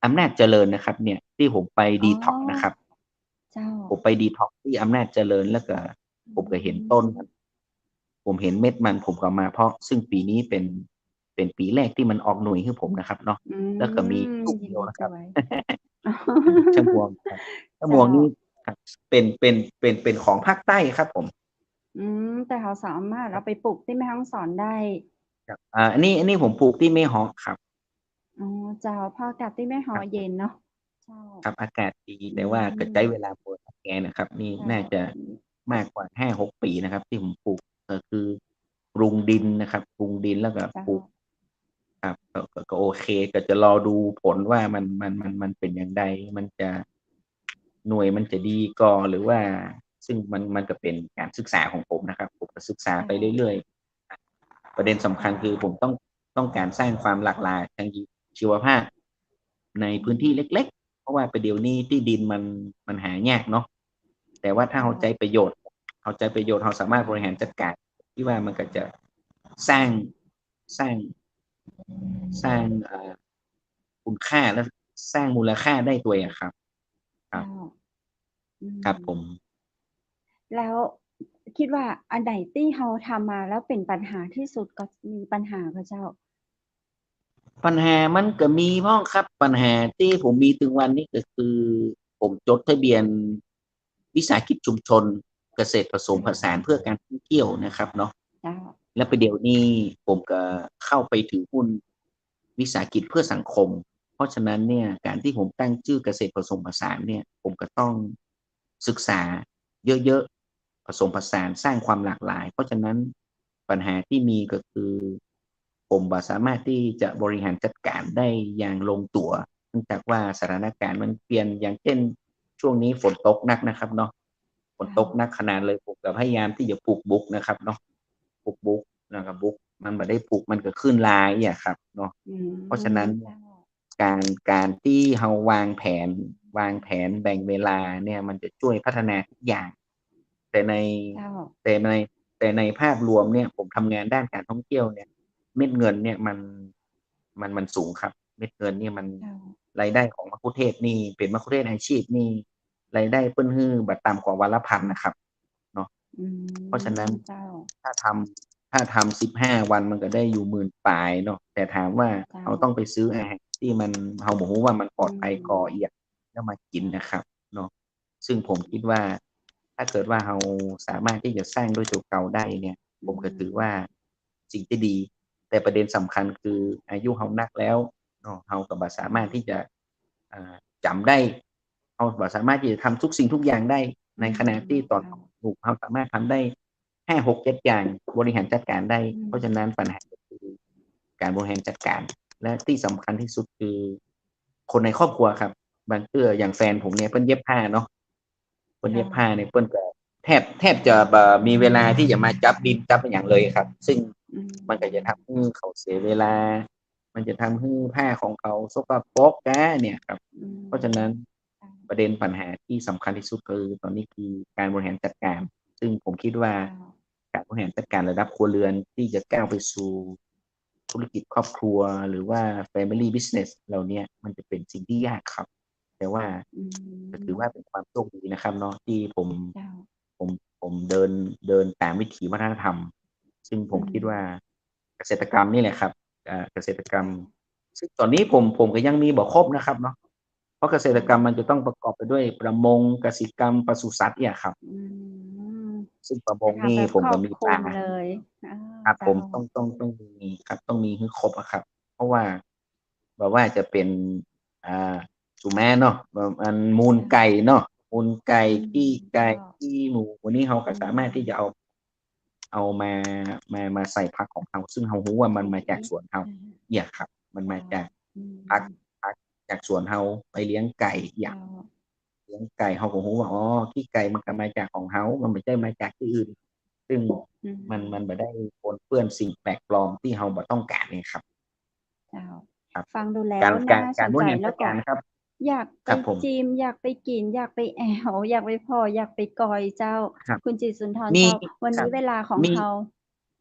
อำนาจเจริญนะครับเนี่ยที่ผมไปอ๋ดีท็อกซ์นะคอรับเจ้าผมไปดีท็อกซ์ที่อำนาจเจริญแล้วก็อืผมก็เห็นต้นมันมผมเห็นเม็ดมันผมก็เอามาเพาะซึ่งปีนี้เป็นปีแรกที่มันออกหน่วยให้ผมนะครับเนาะอืแล้วก็มีลูกยินเดียวนะครับ ดีด้วย ชะมวงครับชะมเจ้าวงนี่ครับเป็นของภาคใต้ครับผมแต่เราสามารถครับเอาไปปลูกที่แม่ฮ่องสอนได้ครับอันนี้ผมปลูกที่แม่เมาะครับอ๋อเจ้าเพราะอากาศที่แม่ฮ้อครับ เย็นเนาะเจ้าครับอากาศดีอืแต่ว่าก็ใช้เวมลาปลูกแกนะครับนี่เจ้าน่าจะมากกว่า5-6 ปีนะครับที่ผมปลูกก็คือปรุงดินนะครับปรุงดินแล้วก็เจ้าปลูกครับก็โอเคก็จะรอดูผลว่ามันเป็นอย่างใดมันจะหน่วยมันจะดีก่อหรือว่าซึ่งมันก็เป็นการศึกษาของผมนะครับผมก็ศึกษาเจ้าไปเรื่อย ประเด็นสำคัญคือผมต้องการสร้างความหลากหลายทางชีวภาพในพื้นที่เล็กๆเพราะว่าประเดี๋ยวนี้ที่ดินมันหายากเนาะแต่ว่าถ้าเจ้าเอาใจประโยชน์เราสามารถบริหารจัดการที่ว่ามันก็จะสร้างสร้างสร้างคุณค่าและสร้างมูลค่าได้ตัวเองครับครับเจ้าอืครับมผม แล้วคิดว่าอันไหนที่เราทำมาแล้วเป็นปัญหาที่สุดก็มีปัญหาก็เจ้าปัญหามันก็มีพ้องครับปัญหาที่ผมมีถึงวันนี้ก็คือผมจดทะเบียนวิสาหกิจชุมชนเกษตรผสมผสานเพื่อการท่องเที่ยวนะครับเนาะเจ้าและประเดี๋ยวนี้ผมก็เข้าไปถือหุ้นวิสาหกิจเพื่อสังคมเพราะฉะนั้นเนี่ยการที่ผมตั้งชื่อเกษตรผสมผสานเนี่ยผมก็ต้องศึกษาเยอะๆผสมผสานสร้างความหลากหลายเพราะฉะนั้นปัญหาที่มีก็คือผมบ่สามารถที่จะบริหารจัดการได้อย่างลงตัวเนื่องจากว่าสถานการณ์มันเปลี่ยนอย่างเช่นช่วงนี้ฝนตกหนักนะครับเนาะฝนเจ้าตกหนักขนาดเลยผมก็พยายามที่จะปลูกบุ๊กนะครับเนาะ ปลูกบุ๊กนะครับบุ๊กมันไม่ได้ปลูกมันก็ขึ้นลายอ่ะครับเนาะอืเพราะฉะนั้นเจ้าการที่เราวางแผนแบ่งเวลาเนี่ยมันจะช่วยพัฒนาทุกอย่างแต่ในเจ้าแต่ในแต่ในภาพรวมเนี่ยผมทำงานด้านการท่องเที่ยวเนี่ยเม็ดเงินเนี่ยมันสูงครับเม็ดเงินเนี่ยมันเจ้ารายได้ของมัคคุเทศก์นี่เป็นมัคคุเทศก์อาชีพนี่รายได้เปิ้นฮื้อบัดต่ำกว่าวันละพันนะครับเนาะ อืเพราะฉะนั้นเจ้าถ้าทถ้าทำ15 วันมันก็ได้อยู่หมื่นปลายเนาะแต่ถามว่าเจ้าเราต้องไปซื้ออาหารที่มันเราบอกว่ามันปลอือดภัยก่อเอีมยดแล้วมากินนะครับเนาะซึ่งผมคิดว่าถ้าเกิดว่าเราสามารถที่จะสร้างด้วยตัวเราได้เนี่ยอืผมก็ถือว่ามสิ่งที่ดีแต่ประเด็นสำคัญคืออายุเรานักแล้วเนาะเราก็บ่สามารถที่จะอ่าจำได้เราบ่สามารถที่จะทำทุกสิ่งทุกอย่างได้อืในขณะที่ตอนเจ้าถูกเราสามารถทำได้5 6 7 อย่างบริหารจัดการได้อืเพราะฉะนั้นมปัญหาก็คือการบริหารจัดการและที่สำคัญที่สุดคือคนในครอบครัวครับบางอย่างแฟนผมเนี่ยเพิ่นเย็บผ้าเนาะเพิ่นเย็เจ้าบผ้าเนี่ยเพิ่นก็แทบจะมีเวลาที่จะมาจับดินจับอย่างเลยครับซึ่งอืมันก็จะมทำให้เขาเสียเวลามันจะทำให้ผ้าของเขาสกปรกเนี่ยครับอืเพราะฉะนั้นมประเด็นปัญหาที่สำคัญที่สุดคือตอนนี้คือการบริหารจัดการซึ่งผมคิดว่า เจ้าการบริหารจัดการระดับครัวเรือนที่จะก้าวไปสู่ธุรกิจครอบครัวหรือว่า Family Business เหล่านี้มันจะเป็นสิ่งที่ยากครับแต่ว่าอืก็ถือว่ามเป็นความโชคดีนะครับเนาะที่ผมเจ้าผมผมเดินตามวิถีวัฒนธรรมซึ่งผอืมมคิดว่าเกษตรกรรมนี่แหละครับเกษตรกรรมซึ่งตอนนี้ผมก็ยังมีบ่ครบนะครับเนาะเพราะเกษตรเจ้ากรรมมันจะต้องประกอบไปด้วยประมงกสิกรรมปศุสัตว์เนี่ยครับอืมซึ่งประมเป็นงนี่ทำแบบคผมก็รอบคลุมีปลา มเลยอาครับผเจ้ามต้องมีครับต้องมีให้ครบอะครับเพราะว่าแบบว่าจะเป็นสุแม่เนาะแบบมันมูลเจ้าไก่เนาะมูลไก่อืมขี้ไก่เจ้าขี้หมูวันนี้เราก็อืสามารถที่จะมเอามาใส่ผักของเราซึ่งเรารู้ว่ามันสีมาจากสวนเราอาเนี่ยครับมันเจ้ามาจากอืผักมผักจากสวนเราไปเลี้ยงไก่อย่าเจ้างเลี้ยงไก่เราก็รู้ว่าอ๋อขี้ไก่มันก็มาจากของเรามันไม่ใช่มาจากที่อื่น ซึ่งอืมันมบ่ได้ปนเปื้อนสิ่งแปลกปลอมที่เราบ่ต้องการเนี่ยครับเจ้าครับฟังดูแล้กาวรการน่าสนใจการบริหารแล้วก็จัดการครับอยากไปครับผมจิมอยากไปกินอยากไปแอวอยากไปพออยากไปกอยเจ้าครับคุณจิตรสุนทรมีเจ้าวันครับนี้เวลาของมีเรา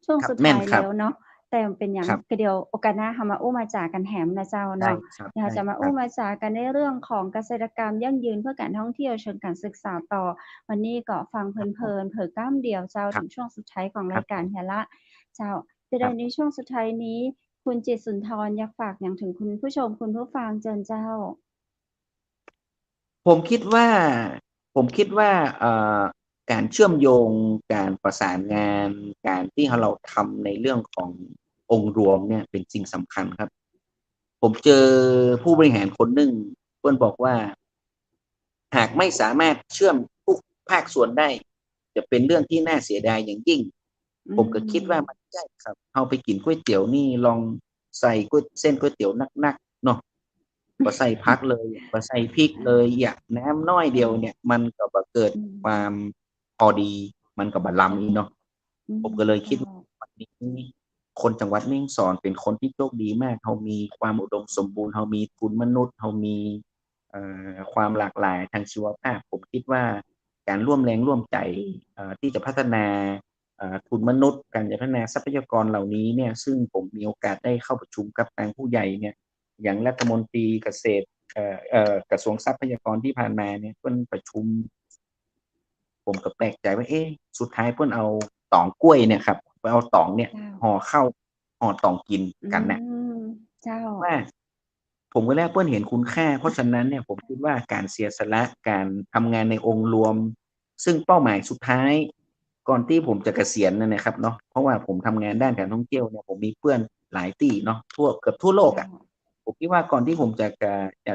ช่วงครับสุดท้ายแม่นครับแล้วเนาะแต่เป็นหยังครับก็เดี๋ยวโอกาสหน้าเรามาอู้มาจากันแหมนะเจ้าได้เนาะครับเดี๋ยวเราได้จะมาอู้มาครับจากันในเรื่องของเกษตรกรรมยั่งยืนเพื่อการท่องเที่ยวเชิงการศึกษาต่อวันนี้ก็ฟังครับเพลินผมๆเผลอกล้ำเดียวเจ้าครับถึงช่วงสุดท้ายของรายการครับเฮียละเจ้า แต่ครับในช่วงสุดท้ายนี้คุณจิตรสุนทรอยากฝากอย่างถึงคุณผู้ชมคุณผู้ฟังเจิญเจ้าผมคิดว่าผมคิดว่าการเชื่อมโยงการประสานงานการที่เราทำในเรื่องขององค์รวมเนี่ยเป็นสิ่งสำคัญครับผมเจอผู้บริหารคนหนึ่งเพิ่นบอกว่า หากไม่สามารถเชื่อมทุกภาคส่วนได้จะเป็นเรื่องที่น่าเสียดายอย่างยิ่งอืผมก็คิดว่ามันมใช่ครับเอาไปกินก๋วยเตี๋ยวนี่ลองใส่เส้นก๋วยเตี๋ยวนักๆเนาะบ่ใส่ผักเลยบ่ใส่พริกอาเลยอยากน้ำน้อยเดียวเจ้าเนี่ยมันก็บ่เกิดอืความมพอดีมันก็บ่ล้ำเจ้าอีกเนาะอืมผมก็เลยคิดเจ้าว่าวันนี้ คนจังหวัดแม่ฮ่องสอนเป็นคนที่โชคดีมากเรามีความอุดมสมบูรณ์เรามีทุนมนุษย์เรามีความหลากหลายทางชีวภาพผมคิดว่าการร่วมแรงร่วมใจที่จะพัฒนาทุนมนุษย์การจะพัฒนาทรัพยากรเหล่านี้เนี่ยซึ่งผมมีโอกาสได้เข้าประชุมกับทางผู้ใหญ่เนี่ยอย่างรัฐมนตรีเกษตรกระทรวงทรัพยากรที่ผ่านมาเนี่ยเพิ่นประชุมผมก็แปลกใจว่าสุดท้ายเพิ่นเอาตองกล้วยเนี่ยครับไปเอาตองเนี่ยห่อข้าวห่อตองกินกันน่ะเจ้าว่าผมก็แล้วเพิ่นเห็นคุณค่าเพราะฉะนั้นเนี่ยผมคิดว่าการเสียสละการทำงานในองค์รวมซึ่งเป้าหมายสุดท้ายก่อนที่ผมจะเกษียณนั่นนะครับเนาะเพราะว่าผมทำงานด้านการท่องเที่ยวเนี่ยผมมีเพื่อนหลายที่เนาะเกือบทั่วโลกอ่ะผมคิดว่าก่อนที่ผมจะ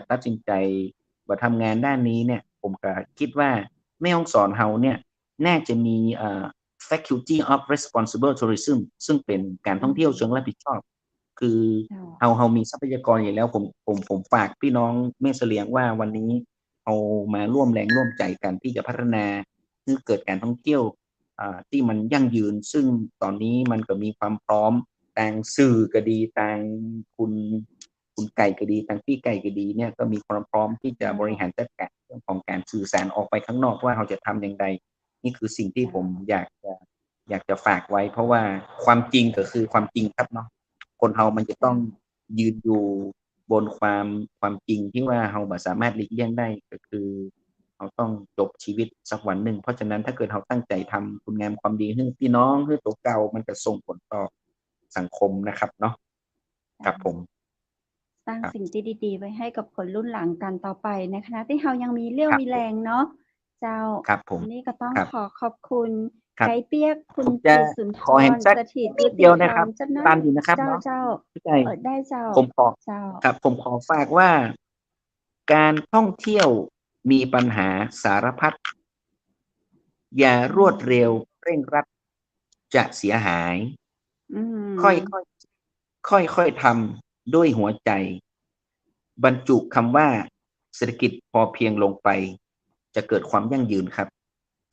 ตัดสินใจมาทำงานด้านนี้เนี่ยผมก็คิดว่าแม่ฮ่องสอนเฮาเนี่ยน่าจะมีfaculty of responsible tourism ซึ่งเป็นการท่องเที่ยวเชิงรับผิดชอบคือเฮามีทรัพยากรอยู่แล้วผมฝากพี่น้องแม่เสลียงว่าวันนี้เอามาร่วมแรงร่วมใจกันที่จะพัฒนาให้เกิดการท่องเที่ยวที่มันยั่งยืนซึ่งตอนนี้มันก็มีความพร้อมทางสื่อก็ดีทางคุณไก่ก็ดีทางพี่ไก่ก็ดีเนี่ยก็มีความพร้อมที่จะบริหารจัดการเรื่องของการสื่อสารออกไปข้างนอกว่าเราจะทำอย่างไรนี่คือสิ่งที่ผมอยากจะฝากไว้เพราะว่าความจริงก็คือความจริงครับเนาะคนเรามันจะต้องยืนอยู่บนความจริงที่ว่าเราสามารถหลีกเลี่ยงได้ก็คือเราต้องจบชีวิตสักวันหนึ่งเพราะฉะนั้นถ้าเกิดเราตั้งใจทำคุณงามความดีให้พี่น้องให้ตัวเก่ามันจะส่งผลต่อสังคมนะครับเนาะครับผมสร้างสิ่งที่ดีๆไว้ให้กับคนรุ่นหลังกันต่อไปในขณะที่เรายังมีเรี่ยวมีแรงเนาะเจ้านี่ก็ต้องขอบคุณไกด์เปียกคุณจิตสุนทรสถิตยุติธรรมตามอยู่นะครับเจ้าได้เจ้าผมขอฝากว่าการท่องเที่ยวมีปัญหาสารพัดอย่ารวดเร็วเร่งรัดจะเสียหายค่อยทำด้วยหัวใจบรรจุคำว่าเศรษฐกิจพอเพียงลงไปจะเกิดความยั่งยืนครับ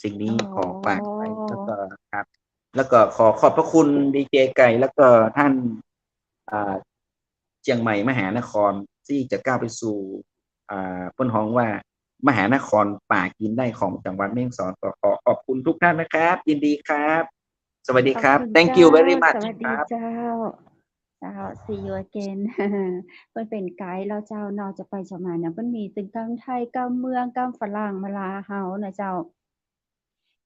สิ่งนี้ขอฝากไว้แล้วก็ครับแล้วก็ขอบพระคุณดีเจไก่แล้วก็ท่านเชียงใหม่มหานครที่จะก้าวไปสู่เปิ้นฮ้องว่ามหานครป่ากินได้ของจังหวัดแม่ฮ่องสอนก็ขอขอบคุณทุกท่านนะครับยินดีครับสวัสดีครับ thank you very much สวัสดีเจ้าsee you again เพิ่นเป็นไกด์แล้วเจ้านอกจากไปจะมาเนี่ยเพิ่นมีตึงกังไทยกัมเมืองกัมฝรั่งมาลาเฮานะเจ้า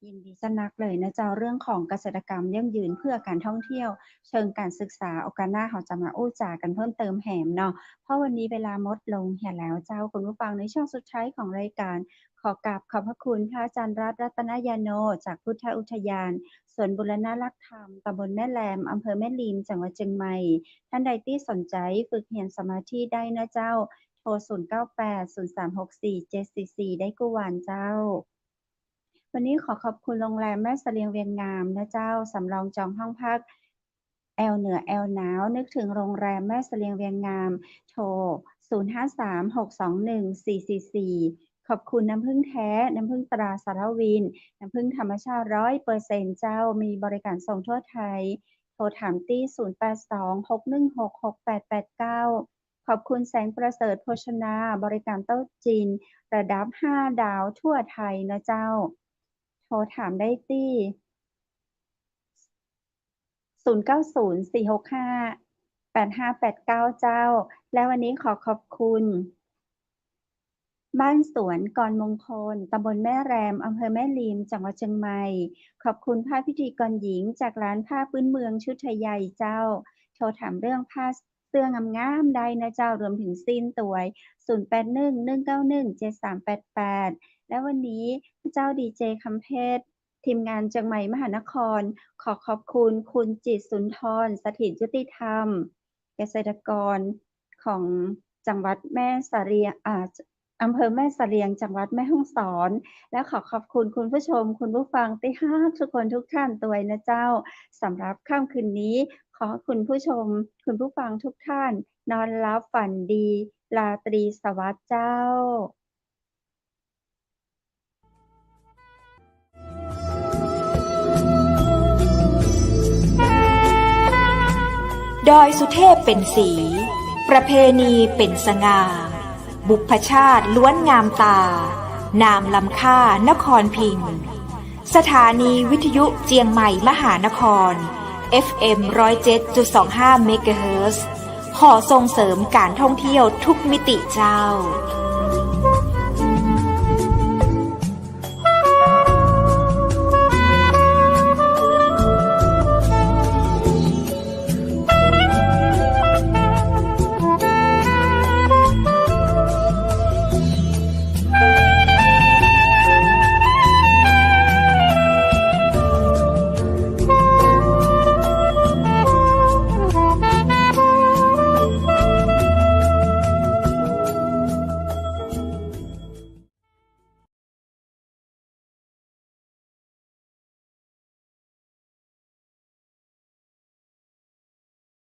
ยินดีสนักเลยนะเจ้าเรื่องของเกษตรกรรมยั่งยืนเพื่อการท่องเที่ยวเชิงการศึกษาโอกาสหน้าเราจะมาอู้จากันเพิ่มเติมแหมเนาะเพราะวันนี้เวลาหมดลงเหี่ยแล้วเจ้าคุณผู้ฟังในช่วงสุดท้ายของรายการขอกราบขอบพระคุณพระอาจารย์รัตนยาโนจากพุทธอุทยานสวนบุรณรักษ์ธรรมตำบลแม่แลมอำเภอแม่ริมจังหวัดเชียงใหม่ท่านใดที่สนใจฝึกเรียนสมาธิได้นะเจ้าโทร0980347744ได้กุวันเจ้าวันนี้ขอขอบคุณโรงแรมแม่เสลียงเวียงงามนะเจ้าสำรองจองห้องพักแอลเหนือแอลหนาวนึกถึงโรงแรมแม่เสลียงเวียงงามโทร0536214444ขอบคุณน้ำผึ้งแท้น้ำผึ้งตราสารวินน้ำผึ้งธรรมชาติ 100% เจ้ามีบริการส่งทั่วไทยโทรถามที่0826166889ขอบคุณแสงประเสริฐโภชนาบริการโต๊ะจีนระดับ5 ดาวทั่วไทยนะเจ้าโทรถามได้ที่0904658589เจ้าและวันนี้ขอขอบคุณบ้านสวนกรมงคลตำบลแม่แรมอำเภอแม่ริมจังหวัดเชียงใหม่ขอบคุณผ้าพิธีกรหญิงจากร้านผ้าพื้นเมืองชุดไทยใหญ่เจ้าโทรถามเรื่องผ้าเสื้องามๆได้นะเจ้ารวมถึงสิ้นตัวย0811917388และวันนี้เจ้าดีเจคำเพชรทีมงานเชียงใหม่มหานครขอขอบคุณคุณจิตสุนทรสถิตยุติธรรมเกษตรกรของจังหวัดแม่เสลียงอำเภอแม่เสลียงจังหวัดแม่ฮ่องสอนและขอขอบคุณคุณผู้ชมคุณผู้ฟังที่ฮักทุกคนทุกท่านตัวยนะเจ้าสำหรับค่ำคืนนี้ขอคุณผู้ชมคุณผู้ฟังทุกท่านนอนหลับฝันดีราตรีสวัสดิ์เจ้า ดอยสุเทพเป็นสี ประเพณีเป็นสง่า บุพชาติล้วนงามตานามลำค่านครพิงค์สถานีวิทยุเจียงใหม่มหานคร FM 107.25 เมกะเฮิรตซ์ขอส่งเสริมการท่องเที่ยวทุกมิติเจ้า